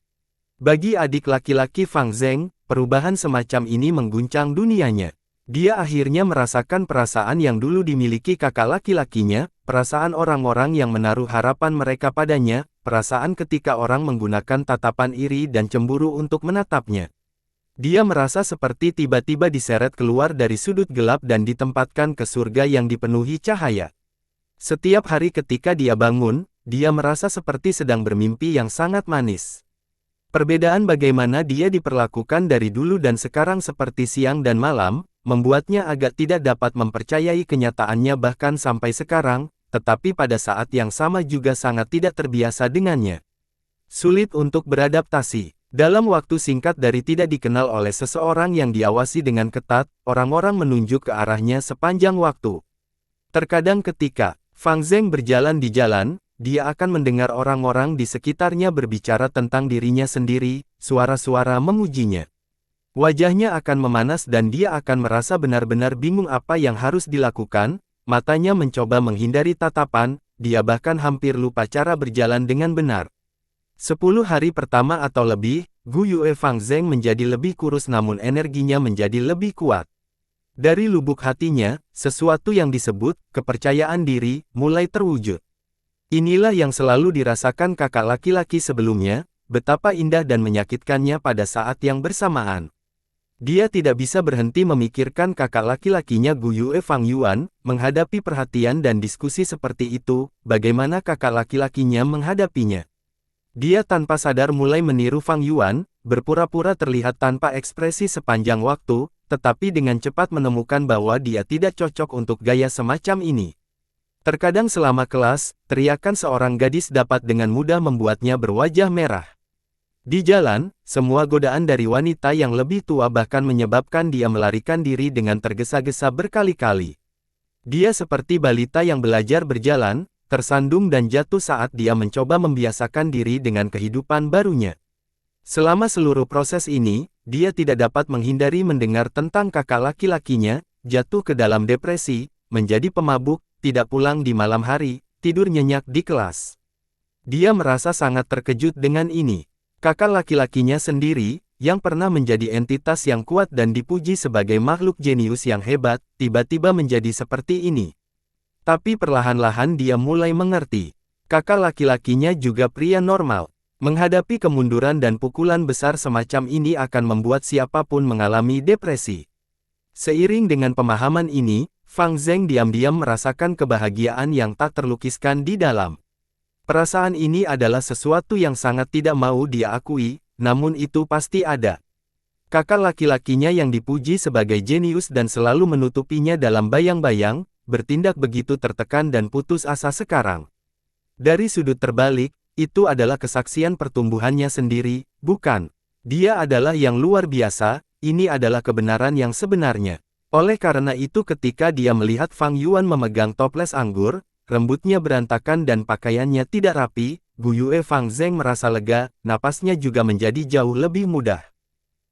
Bagi adik laki-laki Fang Zeng, perubahan semacam ini mengguncang dunianya. Dia akhirnya merasakan perasaan yang dulu dimiliki kakak laki-lakinya, perasaan orang-orang yang menaruh harapan mereka padanya, perasaan ketika orang menggunakan tatapan iri dan cemburu untuk menatapnya. Dia merasa seperti tiba-tiba diseret keluar dari sudut gelap dan ditempatkan ke surga yang dipenuhi cahaya. Setiap hari ketika dia bangun, dia merasa seperti sedang bermimpi yang sangat manis. Perbedaan bagaimana dia diperlakukan dari dulu dan sekarang seperti siang dan malam, membuatnya agak tidak dapat mempercayai kenyataannya bahkan sampai sekarang, tetapi pada saat yang sama juga sangat tidak terbiasa dengannya. Sulit untuk beradaptasi. Dalam waktu singkat dari tidak dikenal oleh seseorang yang diawasi dengan ketat, orang-orang menunjuk ke arahnya sepanjang waktu. Terkadang ketika Fang Zeng berjalan di jalan, dia akan mendengar orang-orang di sekitarnya berbicara tentang dirinya sendiri, suara-suara memujinya. Wajahnya akan memanas dan dia akan merasa benar-benar bingung apa yang harus dilakukan, matanya mencoba menghindari tatapan, dia bahkan hampir lupa cara berjalan dengan benar. 10 hari pertama atau lebih, Gu Yue Fang Zeng menjadi lebih kurus namun energinya menjadi lebih kuat. Dari lubuk hatinya, sesuatu yang disebut kepercayaan diri mulai terwujud. Inilah yang selalu dirasakan kakak laki-laki sebelumnya, betapa indah dan menyakitkannya pada saat yang bersamaan. Dia tidak bisa berhenti memikirkan kakak laki-lakinya Gu Yue Fang Yuan, menghadapi perhatian dan diskusi seperti itu, bagaimana kakak laki-lakinya menghadapinya. Dia tanpa sadar mulai meniru Fang Yuan, berpura-pura terlihat tanpa ekspresi sepanjang waktu, tetapi dengan cepat menemukan bahwa dia tidak cocok untuk gaya semacam ini. Terkadang selama kelas, teriakan seorang gadis dapat dengan mudah membuatnya berwajah merah. Di jalan, semua godaan dari wanita yang lebih tua bahkan menyebabkan dia melarikan diri dengan tergesa-gesa berkali-kali. Dia seperti balita yang belajar berjalan, tersandung dan jatuh saat dia mencoba membiasakan diri dengan kehidupan barunya. Selama seluruh proses ini, dia tidak dapat menghindari mendengar tentang kakak laki-lakinya, jatuh ke dalam depresi, menjadi pemabuk, tidak pulang di malam hari, tidur nyenyak di kelas. Dia merasa sangat terkejut dengan ini. Kakak laki-lakinya sendiri, yang pernah menjadi entitas yang kuat dan dipuji sebagai makhluk jenius yang hebat, tiba-tiba menjadi seperti ini. Tapi perlahan-lahan dia mulai mengerti. Kakak laki-lakinya juga pria normal. Menghadapi kemunduran dan pukulan besar semacam ini akan membuat siapapun mengalami depresi. Seiring dengan pemahaman ini, Fang Zeng diam-diam merasakan kebahagiaan yang tak terlukiskan di dalam. Perasaan ini adalah sesuatu yang sangat tidak mau dia akui, namun itu pasti ada. Kakak laki-lakinya yang dipuji sebagai jenius dan selalu menutupinya dalam bayang-bayang, bertindak begitu tertekan dan putus asa sekarang. Dari sudut terbalik, itu adalah kesaksian pertumbuhannya sendiri, bukan? Dia adalah yang luar biasa, ini adalah kebenaran yang sebenarnya. Oleh karena itu ketika dia melihat Fang Yuan memegang toples anggur, rambutnya berantakan dan pakaiannya tidak rapi, Gu Yue Fang Zeng merasa lega, napasnya juga menjadi jauh lebih mudah.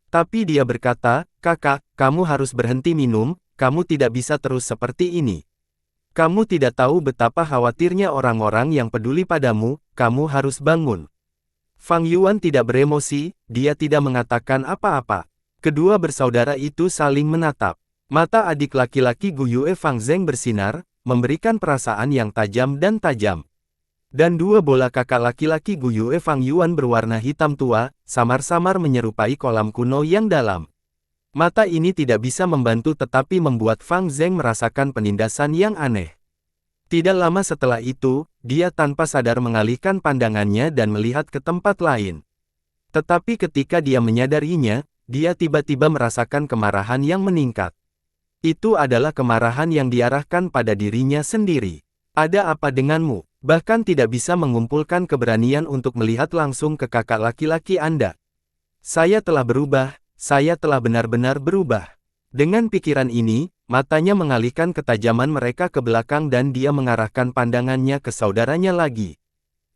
Tapi dia berkata, "Kakak, kamu harus berhenti minum, kamu tidak bisa terus seperti ini. Kamu tidak tahu betapa khawatirnya orang-orang yang peduli padamu, kamu harus bangun." Fang Yuan tidak beremosi, dia tidak mengatakan apa-apa. Kedua bersaudara itu saling menatap. Mata adik laki-laki Gu Yue Fang Zeng bersinar, memberikan perasaan yang tajam dan tajam. Dan dua bola kakak laki-laki Gu Yue Fang Yuan berwarna hitam tua, samar-samar menyerupai kolam kuno yang dalam. Mata ini tidak bisa membantu tetapi membuat Fang Zeng merasakan penindasan yang aneh. Tidak lama setelah itu, dia tanpa sadar mengalihkan pandangannya dan melihat ke tempat lain. Tetapi ketika dia menyadarinya, dia tiba-tiba merasakan kemarahan yang meningkat. Itu adalah kemarahan yang diarahkan pada dirinya sendiri. Ada apa denganmu? Bahkan tidak bisa mengumpulkan keberanian untuk melihat langsung ke kakak laki-laki Anda. Saya telah berubah, saya telah benar-benar berubah. Dengan pikiran ini, matanya mengalihkan ketajaman mereka ke belakang dan dia mengarahkan pandangannya ke saudaranya lagi.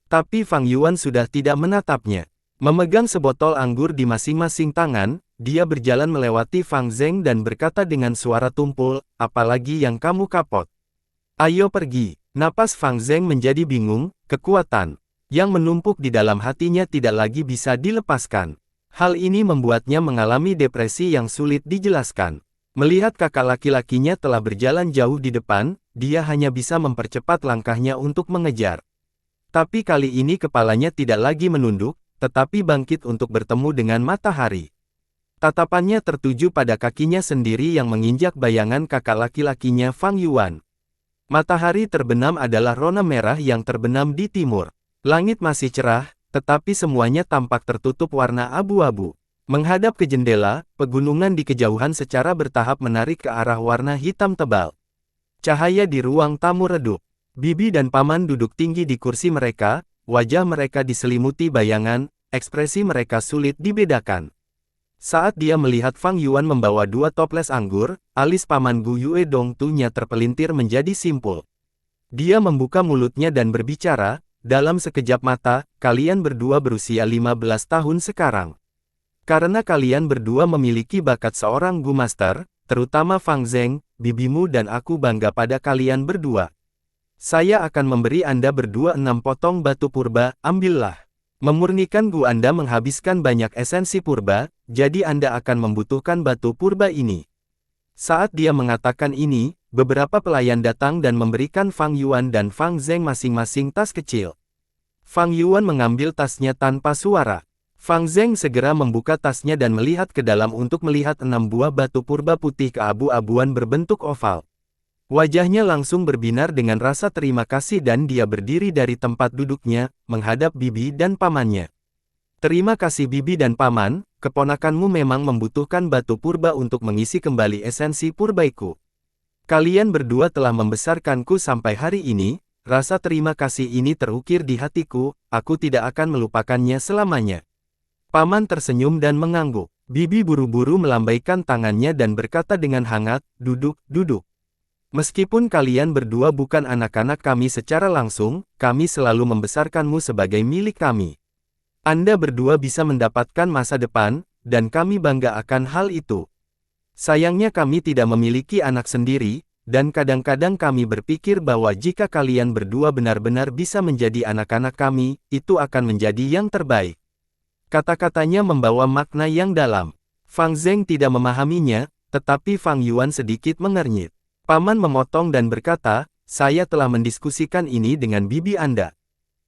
Tapi Fang Yuan sudah tidak menatapnya. Memegang sebotol anggur di masing-masing tangan, dia berjalan melewati Fang Zeng dan berkata dengan suara tumpul, "Apalagi yang kamu kapot? Ayo pergi." Napas Fang Zeng menjadi bingung, kekuatan yang menumpuk di dalam hatinya tidak lagi bisa dilepaskan. Hal ini membuatnya mengalami depresi yang sulit dijelaskan. Melihat kakak laki-lakinya telah berjalan jauh di depan, dia hanya bisa mempercepat langkahnya untuk mengejar. Tapi kali ini kepalanya tidak lagi menunduk, tetapi bangkit untuk bertemu dengan matahari. Tatapannya tertuju pada kakinya sendiri yang menginjak bayangan kakak laki-lakinya Fang Yuan. Matahari terbenam adalah rona merah yang terbenam di timur. Langit masih cerah, tetapi semuanya tampak tertutup warna abu-abu. Menghadap ke jendela, pegunungan di kejauhan secara bertahap menarik ke arah warna hitam tebal. Cahaya di ruang tamu redup. Bibi dan paman duduk tinggi di kursi mereka, wajah mereka diselimuti bayangan, ekspresi mereka sulit dibedakan. Saat dia melihat Fang Yuan membawa dua toples anggur, alis paman Gu Yue Dongtu-nya terpelintir menjadi simpul. Dia membuka mulutnya dan berbicara, "Dalam sekejap mata, kalian berdua berusia 15 tahun sekarang. Karena kalian berdua memiliki bakat seorang Gu Master, terutama Fang Zeng, bibimu dan aku bangga pada kalian berdua. Saya akan memberi Anda berdua 6 potong batu purba, ambillah. Memurnikan Gu Anda menghabiskan banyak esensi purba, jadi Anda akan membutuhkan batu purba ini." Saat dia mengatakan ini, beberapa pelayan datang dan memberikan Fang Yuan dan Fang Zeng masing-masing tas kecil. Fang Yuan mengambil tasnya tanpa suara. Fang Zeng segera membuka tasnya dan melihat ke dalam untuk melihat 6 buah batu purba putih keabu-abuan berbentuk oval. Wajahnya langsung berbinar dengan rasa terima kasih dan dia berdiri dari tempat duduknya, menghadap bibi dan pamannya. "Terima kasih bibi dan paman, keponakanmu memang membutuhkan batu purba untuk mengisi kembali esensi purbaiku. Kalian berdua telah membesarkanku sampai hari ini, rasa terima kasih ini terukir di hatiku, aku tidak akan melupakannya selamanya." Paman tersenyum dan mengangguk. Bibi buru-buru melambaikan tangannya dan berkata dengan hangat, "Duduk, duduk. Meskipun kalian berdua bukan anak-anak kami secara langsung, kami selalu membesarkanmu sebagai milik kami. Anda berdua bisa mendapatkan masa depan, dan kami bangga akan hal itu. Sayangnya kami tidak memiliki anak sendiri, dan kadang-kadang kami berpikir bahwa jika kalian berdua benar-benar bisa menjadi anak-anak kami, itu akan menjadi yang terbaik." Kata-katanya membawa makna yang dalam. Fang Zeng tidak memahaminya, tetapi Fang Yuan sedikit mengernyit. Paman memotong dan berkata, "Saya telah mendiskusikan ini dengan bibi Anda.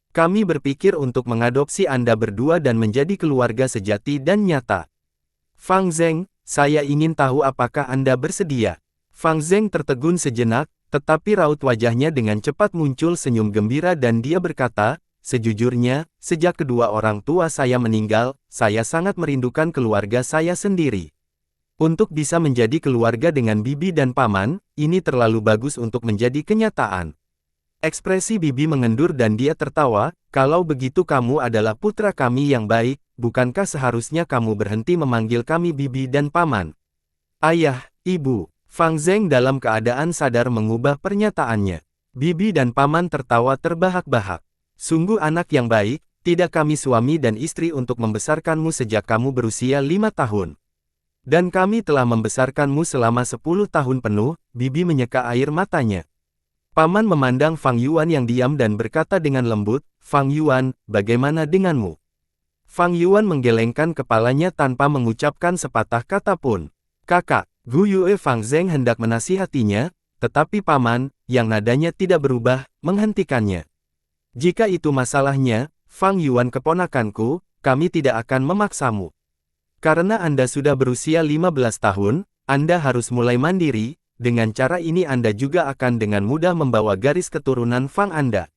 Kami berpikir untuk mengadopsi Anda berdua dan menjadi keluarga sejati dan nyata." "Fang Zeng, saya ingin tahu apakah Anda bersedia?" Fang Zeng tertegun sejenak, tetapi raut wajahnya dengan cepat muncul senyum gembira dan dia berkata, "Sejujurnya, sejak kedua orang tua saya meninggal, saya sangat merindukan keluarga saya sendiri. Untuk bisa menjadi keluarga dengan bibi dan paman, ini terlalu bagus untuk menjadi kenyataan. Ekspresi bibi mengendur dan dia tertawa, kalau begitu kamu adalah putra kami yang baik, bukankah seharusnya kamu berhenti memanggil kami bibi dan paman? Ayah, ibu, Fang Zeng dalam keadaan sadar mengubah pernyataannya. Bibi dan paman tertawa terbahak-bahak. Sungguh anak yang baik, tidak kami suami dan istri untuk membesarkanmu sejak kamu berusia 5 tahun. Dan kami telah membesarkanmu selama 10 tahun penuh, bibi menyeka air matanya. Paman memandang Fang Yuan yang diam dan berkata dengan lembut, Fang Yuan, bagaimana denganmu? Fang Yuan menggelengkan kepalanya tanpa mengucapkan sepatah kata pun. Kakak, Gu Yue Fang Zeng hendak menasihatinya, tetapi paman, yang nadanya tidak berubah, menghentikannya. Jika itu masalahnya, Fang Yuan keponakanku, kami tidak akan memaksamu. Karena Anda sudah berusia 15 tahun, Anda harus mulai mandiri. Dengan cara ini Anda juga akan dengan mudah membawa garis keturunan Fang Anda.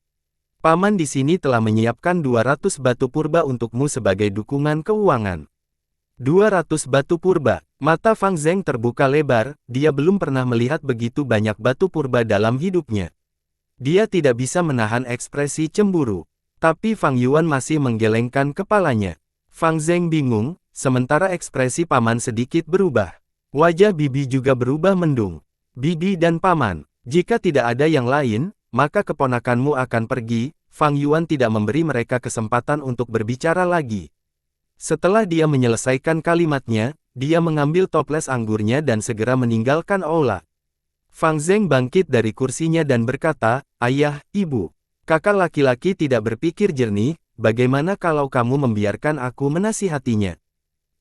Paman di sini telah menyiapkan 200 batu purba untukmu sebagai dukungan keuangan. 200 batu purba. Mata Fang Zeng terbuka lebar, dia belum pernah melihat begitu banyak batu purba dalam hidupnya. Dia tidak bisa menahan ekspresi cemburu. Tapi Fang Yuan masih menggelengkan kepalanya. Fang Zeng bingung, sementara ekspresi paman sedikit berubah. Wajah bibi juga berubah mendung. Bibi dan paman, jika tidak ada yang lain, maka keponakanmu akan pergi. Fang Yuan tidak memberi mereka kesempatan untuk berbicara lagi. Setelah dia menyelesaikan kalimatnya, dia mengambil toples anggurnya dan segera meninggalkan aula. Fang Zeng bangkit dari kursinya dan berkata, Ayah, Ibu, kakak laki-laki tidak berpikir jernih, bagaimana kalau kamu membiarkan aku menasihatinya?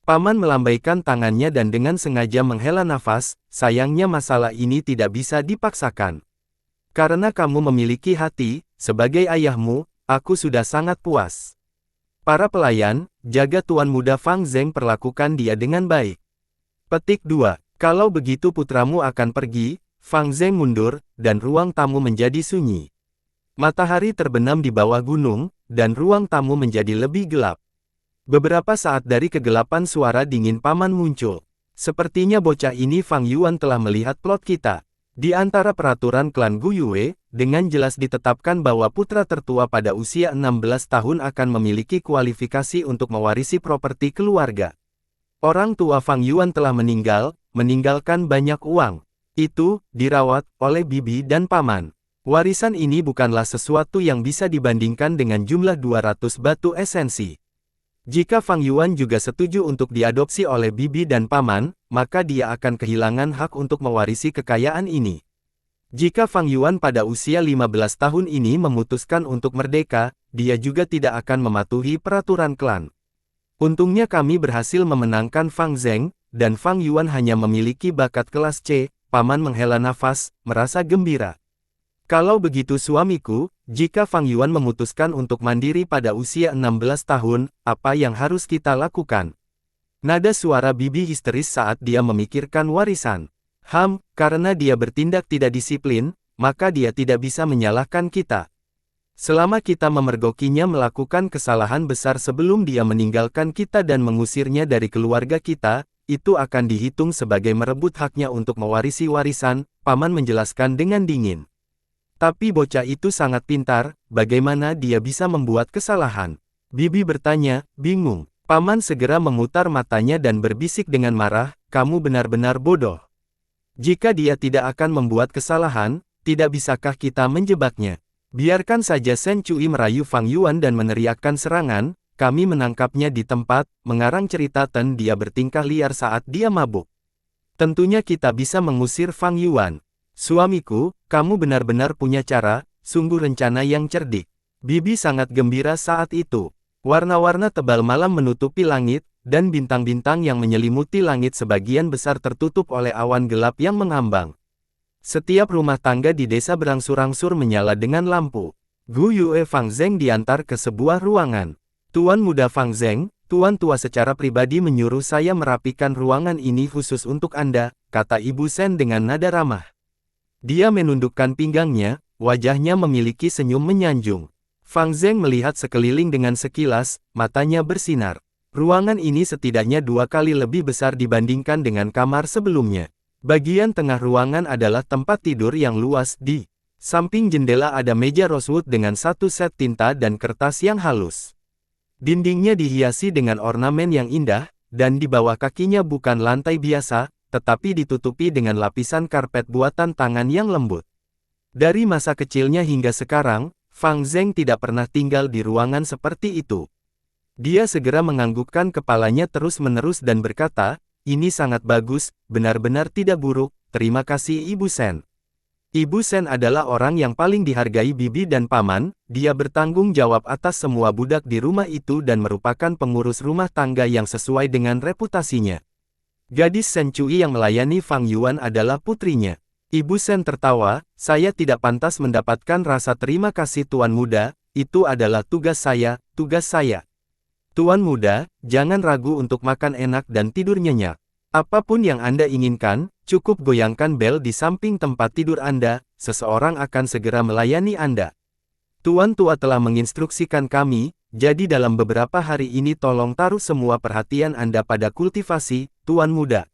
Paman melambaikan tangannya dan dengan sengaja menghela nafas, sayangnya masalah ini tidak bisa dipaksakan. Karena kamu memiliki hati, sebagai ayahmu, aku sudah sangat puas. Para pelayan, jaga Tuan Muda Fang Zeng perlakukan dia dengan baik. Petik 2. Kalau begitu putramu akan pergi, Fang Zeng mundur, dan ruang tamu menjadi sunyi. Matahari terbenam di bawah gunung, dan ruang tamu menjadi lebih gelap. Beberapa saat dari kegelapan suara dingin paman muncul. Sepertinya bocah ini Fang Yuan telah melihat plot kita. Di antara peraturan klan Gu Yue, dengan jelas ditetapkan bahwa putra tertua pada usia 16 tahun akan memiliki kualifikasi untuk mewarisi properti keluarga. Orang tua Fang Yuan telah meninggal, meninggalkan banyak uang. Itu, dirawat, oleh bibi dan paman. Warisan ini bukanlah sesuatu yang bisa dibandingkan dengan jumlah 200 batu esensi. Jika Fang Yuan juga setuju untuk diadopsi oleh bibi dan paman, maka dia akan kehilangan hak untuk mewarisi kekayaan ini. Jika Fang Yuan pada usia 15 tahun ini memutuskan untuk merdeka, dia juga tidak akan mematuhi peraturan klan. Untungnya kami berhasil memenangkan Fang Zeng, dan Fang Yuan hanya memiliki bakat kelas C. Paman menghela nafas, merasa gembira. Kalau begitu suamiku, jika Fang Yuan memutuskan untuk mandiri pada usia 16 tahun, apa yang harus kita lakukan? Nada suara bibi histeris saat dia memikirkan warisan. Karena dia bertindak tidak disiplin, maka dia tidak bisa menyalahkan kita. Selama kita memergokinya melakukan kesalahan besar sebelum dia meninggalkan kita dan mengusirnya dari keluarga kita, itu akan dihitung sebagai merebut haknya untuk mewarisi warisan, Paman menjelaskan dengan dingin. Tapi bocah itu sangat pintar, bagaimana dia bisa membuat kesalahan? Bibi bertanya, bingung. Paman segera memutar matanya dan berbisik dengan marah, kamu benar-benar bodoh. Jika dia tidak akan membuat kesalahan, tidak bisakah kita menjebaknya? Biarkan saja Shen Cui merayu Fang Yuan dan meneriakkan serangan, kami menangkapnya di tempat, mengarang cerita Ten dia bertingkah liar saat dia mabuk. Tentunya kita bisa mengusir Fang Yuan. Suamiku, kamu benar-benar punya cara, sungguh rencana yang cerdik. Bibi sangat gembira saat itu. Warna-warna tebal malam menutupi langit, dan bintang-bintang yang menyelimuti langit sebagian besar tertutup oleh awan gelap yang mengambang. Setiap rumah tangga di desa berangsur-angsur menyala dengan lampu. Gu Yue Fang Zeng diantar ke sebuah ruangan. Tuan Muda Fang Zeng, Tuan Tua secara pribadi menyuruh saya merapikan ruangan ini khusus untuk Anda, kata Ibu Shen dengan nada ramah. Dia menundukkan pinggangnya, wajahnya memiliki senyum menyanjung. Fang Zeng melihat sekeliling dengan sekilas, matanya bersinar. Ruangan ini setidaknya 2 kali lebih besar dibandingkan dengan kamar sebelumnya. Bagian tengah ruangan adalah tempat tidur yang luas. Di samping jendela ada meja rosewood dengan 1 set tinta dan kertas yang halus. Dindingnya dihiasi dengan ornamen yang indah, dan di bawah kakinya bukan lantai biasa, tetapi ditutupi dengan lapisan karpet buatan tangan yang lembut. Dari masa kecilnya hingga sekarang, Fang Zeng tidak pernah tinggal di ruangan seperti itu. Dia segera menganggukkan kepalanya terus-menerus dan berkata, "Ini sangat bagus, benar-benar tidak buruk, terima kasih Ibu Sen." Ibu Sen adalah orang yang paling dihargai bibi dan paman, dia bertanggung jawab atas semua budak di rumah itu dan merupakan pengurus rumah tangga yang sesuai dengan reputasinya. Gadis Sen Cui yang melayani Fang Yuan adalah putrinya. Ibu Sen tertawa, "Saya tidak pantas mendapatkan rasa terima kasih Tuan Muda, itu adalah tugas saya, tugas saya. Tuan Muda, jangan ragu untuk makan enak dan tidur nyenyak. Apapun yang Anda inginkan, cukup goyangkan bel di samping tempat tidur Anda, seseorang akan segera melayani Anda. Tuan tua telah menginstruksikan kami, jadi dalam beberapa hari ini tolong taruh semua perhatian Anda pada kultivasi, Tuan Muda.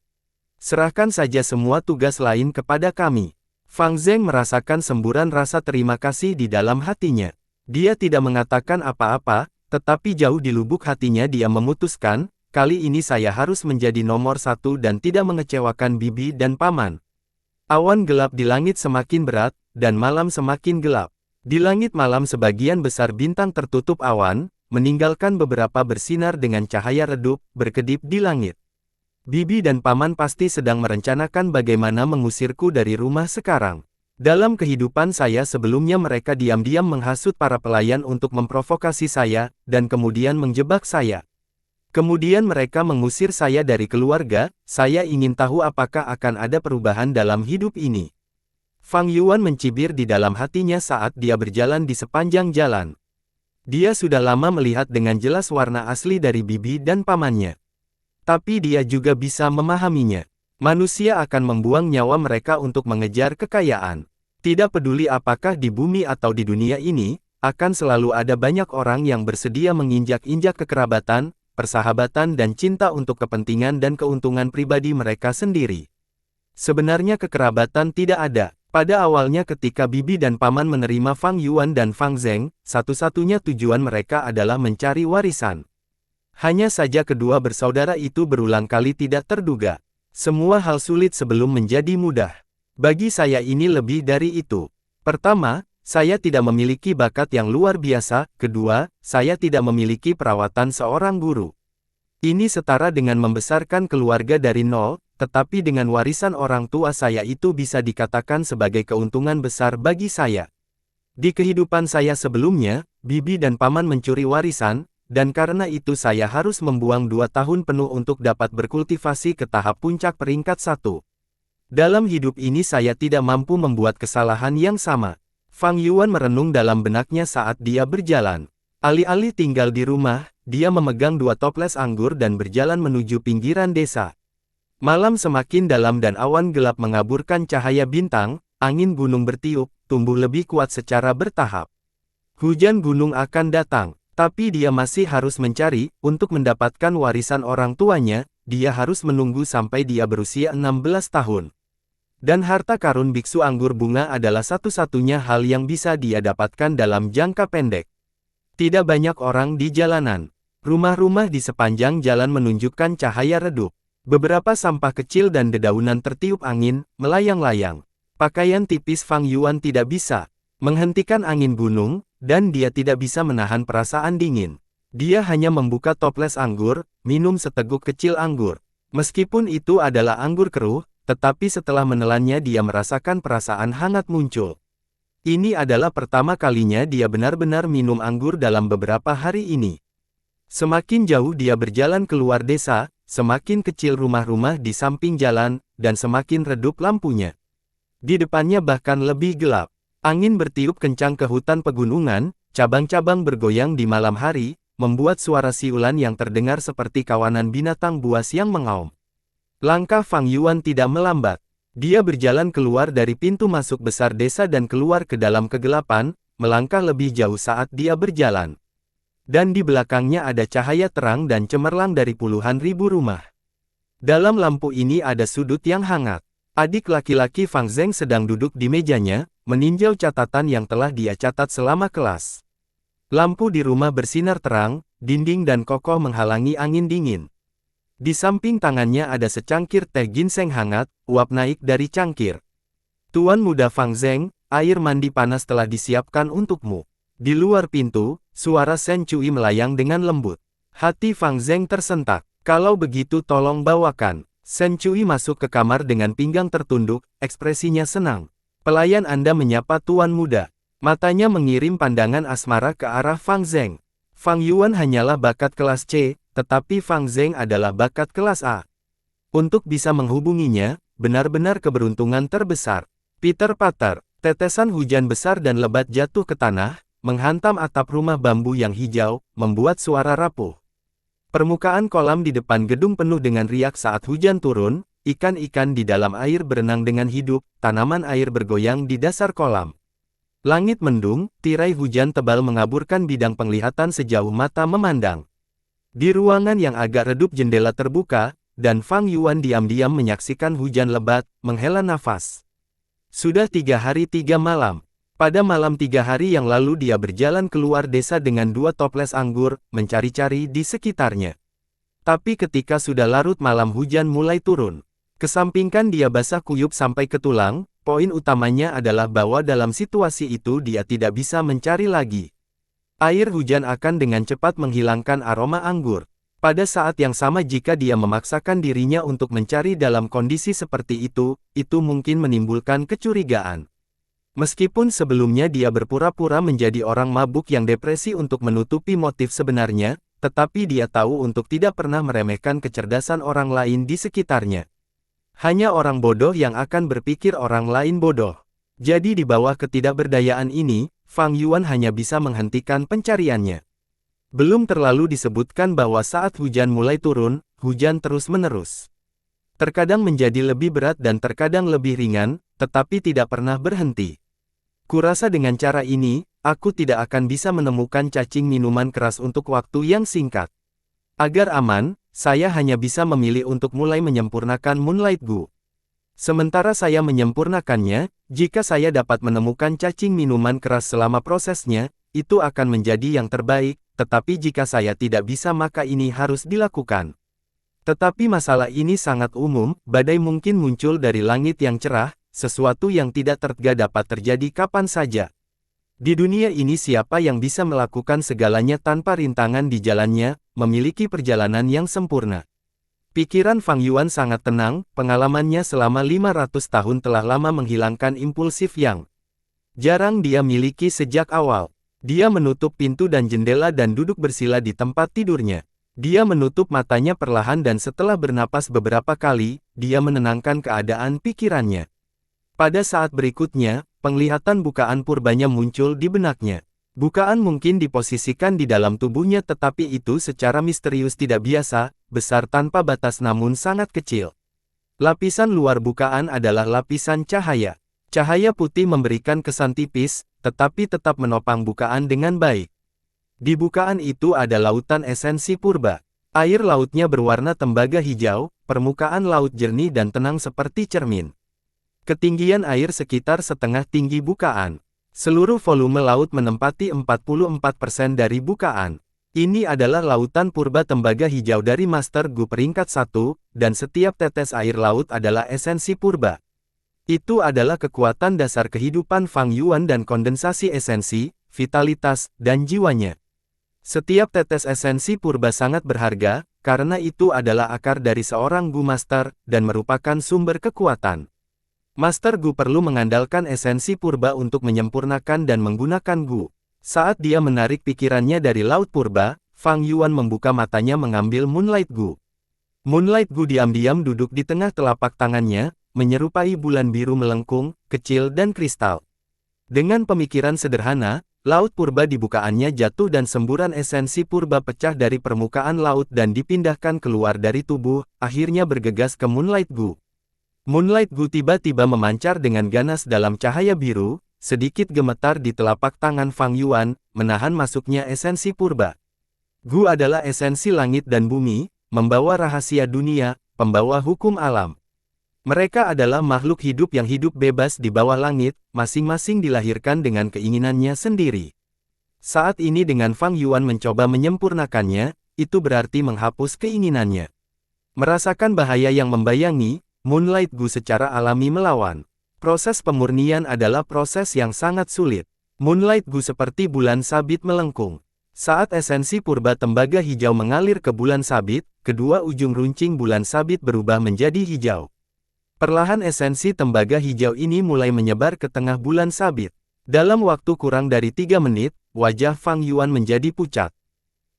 Serahkan saja semua tugas lain kepada kami." Fang Zeng merasakan semburan rasa terima kasih di dalam hatinya. Dia tidak mengatakan apa-apa, tetapi jauh di lubuk hatinya dia memutuskan, "Kali ini saya harus menjadi nomor 1 dan tidak mengecewakan bibi dan paman." Awan gelap di langit semakin berat, dan malam semakin gelap. Di langit malam sebagian besar bintang tertutup awan, meninggalkan beberapa bersinar dengan cahaya redup, berkedip di langit. Bibi dan paman pasti sedang merencanakan bagaimana mengusirku dari rumah sekarang. Dalam kehidupan saya sebelumnya mereka diam-diam menghasut para pelayan untuk memprovokasi saya, dan kemudian menjebak saya. Kemudian mereka mengusir saya dari keluarga, saya ingin tahu apakah akan ada perubahan dalam hidup ini. Fang Yuan mencibir di dalam hatinya saat dia berjalan di sepanjang jalan. Dia sudah lama melihat dengan jelas warna asli dari bibi dan pamannya. Tapi dia juga bisa memahaminya. Manusia akan membuang nyawa mereka untuk mengejar kekayaan. Tidak peduli apakah di bumi atau di dunia ini, akan selalu ada banyak orang yang bersedia menginjak-injak kekerabatan, persahabatan dan cinta untuk kepentingan dan keuntungan pribadi mereka sendiri. Sebenarnya kekerabatan tidak ada. Pada awalnya ketika bibi dan paman menerima Fang Yuan dan Fang Zeng, satu-satunya tujuan mereka adalah mencari warisan. Hanya saja kedua bersaudara itu berulang kali tidak terduga. Semua hal sulit sebelum menjadi mudah. Bagi saya ini lebih dari itu. Pertama, saya tidak memiliki bakat yang luar biasa. Kedua, saya tidak memiliki perawatan seorang guru. Ini setara dengan membesarkan keluarga dari nol, tetapi dengan warisan orang tua saya itu bisa dikatakan sebagai keuntungan besar bagi saya. Di kehidupan saya sebelumnya, bibi dan paman mencuri warisan, dan karena itu saya harus membuang 2 tahun penuh untuk dapat berkultivasi ke tahap puncak peringkat 1. Dalam hidup ini saya tidak mampu membuat kesalahan yang sama. Fang Yuan merenung dalam benaknya saat dia berjalan. Alih-alih tinggal di rumah, dia memegang 2 toples anggur dan berjalan menuju pinggiran desa. Malam semakin dalam dan awan gelap mengaburkan cahaya bintang, angin gunung bertiup, tumbuh lebih kuat secara bertahap. Hujan gunung akan datang. Tapi dia masih harus mencari, untuk mendapatkan warisan orang tuanya, dia harus menunggu sampai dia berusia 16 tahun. Dan harta karun biksu anggur bunga adalah satu-satunya hal yang bisa dia dapatkan dalam jangka pendek. Tidak banyak orang di jalanan. Rumah-rumah di sepanjang jalan menunjukkan cahaya redup. Beberapa sampah kecil dan dedaunan tertiup angin, melayang-layang. Pakaian tipis Fang Yuan tidak bisa menghentikan angin gunung, dan dia tidak bisa menahan perasaan dingin. Dia hanya membuka toples anggur, minum seteguk kecil anggur. Meskipun itu adalah anggur keruh, tetapi setelah menelannya dia merasakan perasaan hangat muncul. Ini adalah pertama kalinya dia benar-benar minum anggur dalam beberapa hari ini. Semakin jauh dia berjalan keluar desa, semakin kecil rumah-rumah di samping jalan, dan semakin redup lampunya. Di depannya bahkan lebih gelap. Angin bertiup kencang ke hutan pegunungan, cabang-cabang bergoyang di malam hari, membuat suara siulan yang terdengar seperti kawanan binatang buas yang mengaum. Langkah Fang Yuan tidak melambat. Dia berjalan keluar dari pintu masuk besar desa dan keluar ke dalam kegelapan, melangkah lebih jauh saat dia berjalan. Dan di belakangnya ada cahaya terang dan cemerlang dari puluhan ribu rumah. Dalam lampu ini ada sudut yang hangat. Adik laki-laki Fang Zheng sedang duduk di mejanya, meninjau catatan yang telah dia catat selama kelas. Lampu di rumah bersinar terang, dinding dan kokoh menghalangi angin dingin. Di samping tangannya ada secangkir teh ginseng hangat, uap naik dari cangkir. Tuan muda Fang Zheng, air mandi panas telah disiapkan untukmu. Di luar pintu, suara Shen Cui melayang dengan lembut. Hati Fang Zheng tersentak. Kalau begitu tolong bawakan. Shen Cui masuk ke kamar dengan pinggang tertunduk, ekspresinya senang. Pelayan Anda menyapa Tuan muda. Matanya mengirim pandangan asmara ke arah Fang Zheng. Fang Yuan hanyalah bakat kelas C, tetapi Fang Zheng adalah bakat kelas A. Untuk bisa menghubunginya, benar-benar keberuntungan terbesar. Piter-pater, tetesan hujan besar dan lebat jatuh ke tanah, menghantam atap rumah bambu yang hijau, membuat suara rapuh. Permukaan kolam di depan gedung penuh dengan riak saat hujan turun, ikan-ikan di dalam air berenang dengan hidup, tanaman air bergoyang di dasar kolam. Langit mendung, tirai hujan tebal mengaburkan bidang penglihatan sejauh mata memandang. Di ruangan yang agak redup jendela terbuka, dan Fang Yuan diam-diam menyaksikan hujan lebat, menghela nafas. Sudah 3 hari 3 malam. Pada malam 3 hari yang lalu dia berjalan keluar desa dengan 2 toples anggur, mencari-cari di sekitarnya. Tapi ketika sudah larut malam hujan mulai turun. Kesampingkan dia basah kuyup sampai ke tulang, poin utamanya adalah bahwa dalam situasi itu dia tidak bisa mencari lagi. Air hujan akan dengan cepat menghilangkan aroma anggur. Pada saat yang sama jika dia memaksakan dirinya untuk mencari dalam kondisi seperti itu mungkin menimbulkan kecurigaan. Meskipun sebelumnya dia berpura-pura menjadi orang mabuk yang depresi untuk menutupi motif sebenarnya, tetapi dia tahu untuk tidak pernah meremehkan kecerdasan orang lain di sekitarnya. Hanya orang bodoh yang akan berpikir orang lain bodoh. Jadi di bawah ketidakberdayaan ini, Fang Yuan hanya bisa menghentikan pencariannya. Belum terlalu disebutkan bahwa saat hujan mulai turun, hujan terus-menerus. Terkadang menjadi lebih berat dan terkadang lebih ringan, tetapi tidak pernah berhenti. Kurasa dengan cara ini, aku tidak akan bisa menemukan cacing minuman keras untuk waktu yang singkat. Agar aman, saya hanya bisa memilih untuk mulai menyempurnakan Moonlight Gu. Sementara saya menyempurnakannya, jika saya dapat menemukan cacing minuman keras selama prosesnya, itu akan menjadi yang terbaik, tetapi jika saya tidak bisa maka ini harus dilakukan. Tetapi masalah ini sangat umum, badai mungkin muncul dari langit yang cerah, sesuatu yang tidak terduga dapat terjadi kapan saja. Di dunia ini siapa yang bisa melakukan segalanya tanpa rintangan di jalannya, memiliki perjalanan yang sempurna. Pikiran Fang Yuan sangat tenang, pengalamannya selama 500 tahun telah lama menghilangkan impulsif yang jarang dia miliki sejak awal. Dia menutup pintu dan jendela dan duduk bersila di tempat tidurnya. Dia menutup matanya perlahan dan setelah bernapas beberapa kali, dia menenangkan keadaan pikirannya. Pada saat berikutnya, penglihatan bukaan purbanya muncul di benaknya. Bukaan mungkin diposisikan di dalam tubuhnya tetapi itu secara misterius tidak biasa, besar tanpa batas namun sangat kecil. Lapisan luar bukaan adalah lapisan cahaya. Cahaya putih memberikan kesan tipis, tetapi tetap menopang bukaan dengan baik. Di bukaan itu ada lautan esensi purba. Air lautnya berwarna tembaga hijau, permukaan laut jernih dan tenang seperti cermin. Ketinggian air sekitar setengah tinggi bukaan. Seluruh volume laut menempati 44% dari bukaan. Ini adalah lautan purba tembaga hijau dari Master Gu peringkat 1, dan setiap tetes air laut adalah esensi purba. Itu adalah kekuatan dasar kehidupan Fang Yuan dan kondensasi esensi, vitalitas, dan jiwanya. Setiap tetes esensi purba sangat berharga, karena itu adalah akar dari seorang Gu Master, dan merupakan sumber kekuatan. Master Gu perlu mengandalkan esensi purba untuk menyempurnakan dan menggunakan Gu. Saat dia menarik pikirannya dari laut purba, Fang Yuan membuka matanya mengambil Moonlight Gu. Moonlight Gu diam-diam duduk di tengah telapak tangannya, menyerupai bulan biru melengkung, kecil dan kristal. Dengan pemikiran sederhana, laut purba di bukaannya jatuh dan semburan esensi purba pecah dari permukaan laut dan dipindahkan keluar dari tubuh, akhirnya bergegas ke Moonlight Gu. Moonlight Gu tiba-tiba memancar dengan ganas dalam cahaya biru, sedikit gemetar di telapak tangan Fang Yuan, menahan masuknya esensi purba. Gu adalah esensi langit dan bumi, membawa rahasia dunia, pembawa hukum alam. Mereka adalah makhluk hidup yang hidup bebas di bawah langit, masing-masing dilahirkan dengan keinginannya sendiri. Saat ini dengan Fang Yuan mencoba menyempurnakannya, itu berarti menghapus keinginannya. Merasakan bahaya yang membayangi, Moonlight Gu secara alami melawan. Proses pemurnian adalah proses yang sangat sulit. Moonlight Gu seperti bulan sabit melengkung. Saat esensi purba tembaga hijau mengalir ke bulan sabit, kedua ujung runcing bulan sabit berubah menjadi hijau. Perlahan esensi tembaga hijau ini mulai menyebar ke tengah bulan sabit. Dalam waktu kurang dari 3 menit, wajah Fang Yuan menjadi pucat.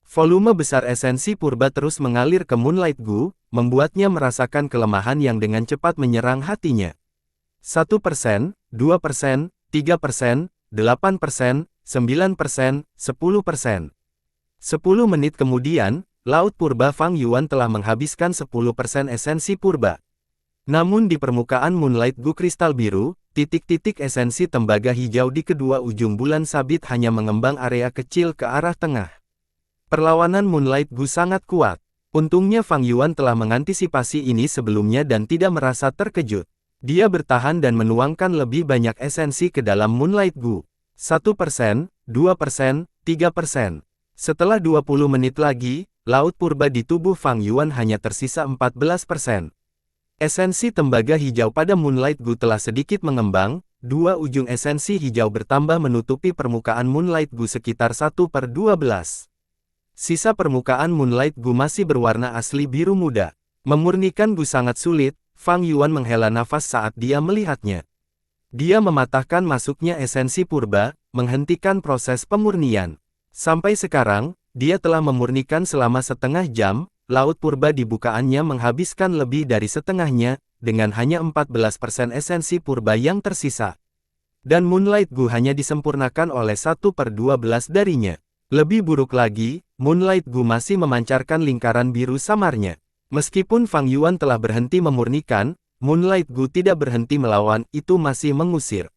Volume besar esensi purba terus mengalir ke Moonlight Gu, membuatnya merasakan kelemahan yang dengan cepat menyerang hatinya. 1%, 2%, 3%, 8%, 9%, 10%. 10 menit kemudian, Laut Purba Fang Yuan telah menghabiskan 10% esensi purba. Namun di permukaan Moonlight Gu kristal biru, titik-titik esensi tembaga hijau di kedua ujung bulan sabit hanya mengembang area kecil ke arah tengah. Perlawanan Moonlight Gu sangat kuat. Untungnya Fang Yuan telah mengantisipasi ini sebelumnya dan tidak merasa terkejut. Dia bertahan dan menuangkan lebih banyak esensi ke dalam Moonlight Gu. 1%, 2%, 3%. Setelah 20 menit lagi, Laut Purba di tubuh Fang Yuan hanya tersisa 14%. Esensi tembaga hijau pada Moonlight Gu telah sedikit mengembang, dua ujung esensi hijau bertambah menutupi permukaan Moonlight Gu sekitar 1/12. Sisa permukaan Moonlight Gu masih berwarna asli biru muda. Memurnikan Gu sangat sulit, Fang Yuan menghela nafas saat dia melihatnya. Dia mematahkan masuknya esensi purba, menghentikan proses pemurnian. Sampai sekarang, dia telah memurnikan selama setengah jam, Laut Purba di bukaannya menghabiskan lebih dari setengahnya, dengan hanya 14% esensi purba yang tersisa. Dan Moonlight Gu hanya disempurnakan oleh 1/12 darinya. Lebih buruk lagi, Moonlight Gu masih memancarkan lingkaran biru samarnya. Meskipun Fang Yuan telah berhenti memurnikan, Moonlight Gu tidak berhenti melawan, itu masih mengusir.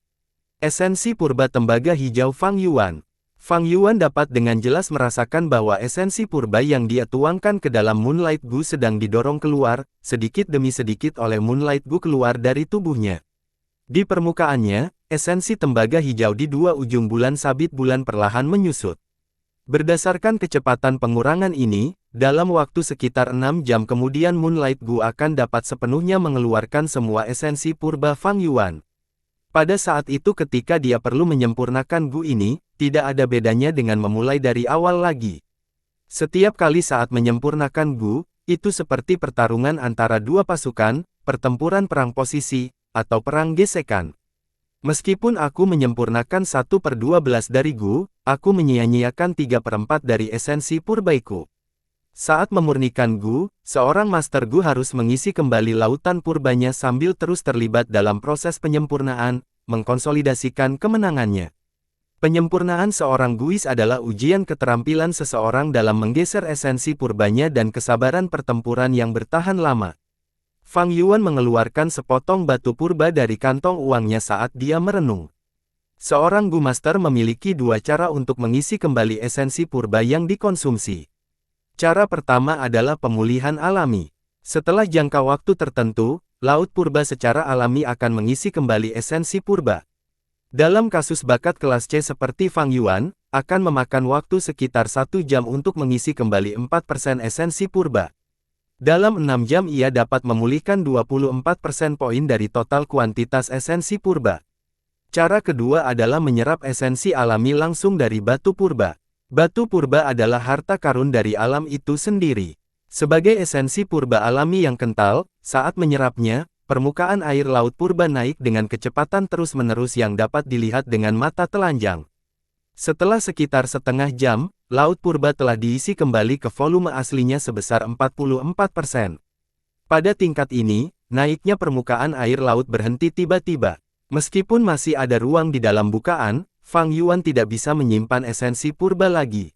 Esensi purba tembaga hijau Fang Yuan. Fang Yuan dapat dengan jelas merasakan bahwa esensi purba yang dia tuangkan ke dalam Moonlight Gu sedang didorong keluar, sedikit demi sedikit oleh Moonlight Gu keluar dari tubuhnya. Di permukaannya, esensi tembaga hijau di dua ujung bulan sabit bulan perlahan menyusut. Berdasarkan kecepatan pengurangan ini, dalam waktu sekitar 6 jam kemudian Moonlight Gu akan dapat sepenuhnya mengeluarkan semua esensi purba Fang Yuan. Pada saat itu ketika dia perlu menyempurnakan Gu ini, tidak ada bedanya dengan memulai dari awal lagi. Setiap kali saat menyempurnakan Gu, itu seperti pertarungan antara dua pasukan, pertempuran perang posisi, atau perang gesekan. Meskipun aku menyempurnakan 1/12 dari Gu, aku menyia-nyiakan 3/4 dari esensi purbaiku. Saat memurnikan Gu, seorang Master Gu harus mengisi kembali lautan purbanya sambil terus terlibat dalam proses penyempurnaan, mengkonsolidasikan kemenangannya. Penyempurnaan seorang Guis adalah ujian keterampilan seseorang dalam menggeser esensi purbanya dan kesabaran pertempuran yang bertahan lama. Fang Yuan mengeluarkan sepotong batu purba dari kantong uangnya saat dia merenung. Seorang Gu Master memiliki dua cara untuk mengisi kembali esensi purba yang dikonsumsi. Cara pertama adalah pemulihan alami. Setelah jangka waktu tertentu, Laut Purba secara alami akan mengisi kembali esensi purba. Dalam kasus bakat kelas C seperti Fang Yuan, akan memakan waktu sekitar 1 jam untuk mengisi kembali 4% esensi purba. Dalam 6 jam ia dapat memulihkan 24% poin dari total kuantitas esensi purba. Cara kedua adalah menyerap esensi alami langsung dari batu purba. Batu purba adalah harta karun dari alam itu sendiri. Sebagai esensi purba alami yang kental, saat menyerapnya, permukaan air laut purba naik dengan kecepatan terus-menerus yang dapat dilihat dengan mata telanjang. Setelah sekitar setengah jam, Laut Purba telah diisi kembali ke volume aslinya sebesar 44%. Pada tingkat ini, naiknya permukaan air laut berhenti tiba-tiba. Meskipun masih ada ruang di dalam bukaan, Fang Yuan tidak bisa menyimpan esensi purba lagi.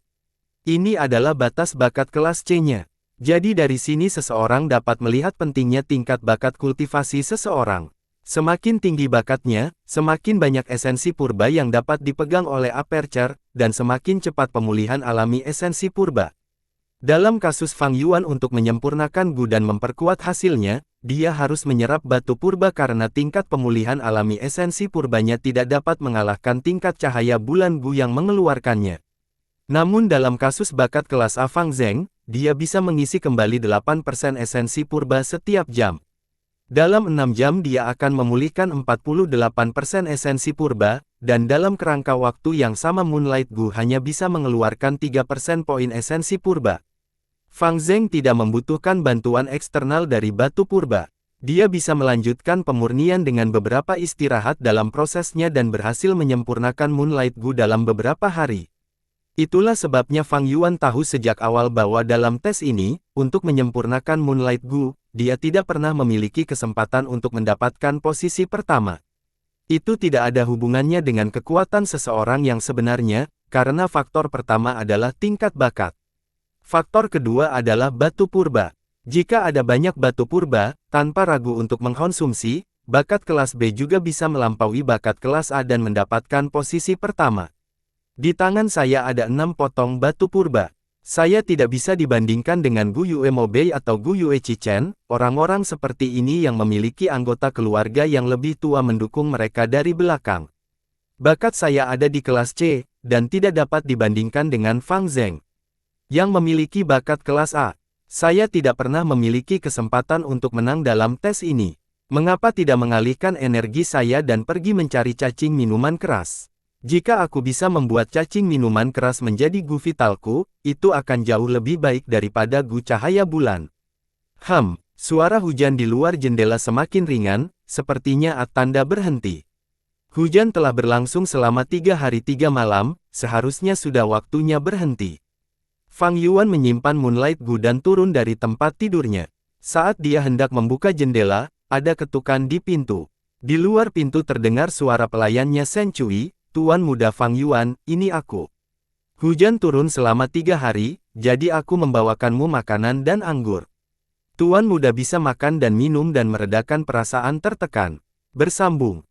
Ini adalah batas bakat kelas C-nya. Jadi dari sini seseorang dapat melihat pentingnya tingkat bakat kultivasi seseorang. Semakin tinggi bakatnya, semakin banyak esensi purba yang dapat dipegang oleh aperture, dan semakin cepat pemulihan alami esensi purba. Dalam kasus Fang Yuan untuk menyempurnakan Gu dan memperkuat hasilnya, dia harus menyerap batu purba karena tingkat pemulihan alami esensi purbanya tidak dapat mengalahkan tingkat cahaya bulan Gu yang mengeluarkannya. Namun dalam kasus bakat kelas A Fang Zheng, dia bisa mengisi kembali 8% esensi purba setiap jam. Dalam 6 jam dia akan memulihkan 48% esensi purba, dan dalam kerangka waktu yang sama Moonlight Gu hanya bisa mengeluarkan 3% poin esensi purba. Fang Zheng tidak membutuhkan bantuan eksternal dari batu purba. Dia bisa melanjutkan pemurnian dengan beberapa istirahat dalam prosesnya dan berhasil menyempurnakan Moonlight Gu dalam beberapa hari. Itulah sebabnya Fang Yuan tahu sejak awal bahwa dalam tes ini, untuk menyempurnakan Moonlight Gu, dia tidak pernah memiliki kesempatan untuk mendapatkan posisi pertama. Itu tidak ada hubungannya dengan kekuatan seseorang yang sebenarnya, karena faktor pertama adalah tingkat bakat. Faktor kedua adalah batu purba. Jika ada banyak batu purba, tanpa ragu untuk mengkonsumsi, bakat kelas B juga bisa melampaui bakat kelas A dan mendapatkan posisi pertama. Di tangan saya ada 6 potong batu purba. Saya tidak bisa dibandingkan dengan Gu Yue Mobei atau Gu Yue Chichen, orang-orang seperti ini yang memiliki anggota keluarga yang lebih tua mendukung mereka dari belakang. Bakat saya ada di kelas C, dan tidak dapat dibandingkan dengan Fang Zheng yang memiliki bakat kelas A. Saya tidak pernah memiliki kesempatan untuk menang dalam tes ini. Mengapa tidak mengalihkan energi saya dan pergi mencari cacing minuman keras? Jika aku bisa membuat cacing minuman keras menjadi Gu vitalku, itu akan jauh lebih baik daripada Gu cahaya bulan. Suara hujan di luar jendela semakin ringan, sepertinya tanda berhenti. Hujan telah berlangsung selama 3 hari 3 malam, seharusnya sudah waktunya berhenti. Fang Yuan menyimpan Moonlight Gu dan turun dari tempat tidurnya. Saat dia hendak membuka jendela, ada ketukan di pintu. Di luar pintu terdengar suara pelayannya Shen Cui, "Tuan muda Fang Yuan, ini aku. Hujan turun selama 3 hari, jadi aku membawakanmu makanan dan anggur. Tuan muda bisa makan dan minum dan meredakan perasaan tertekan." Bersambung.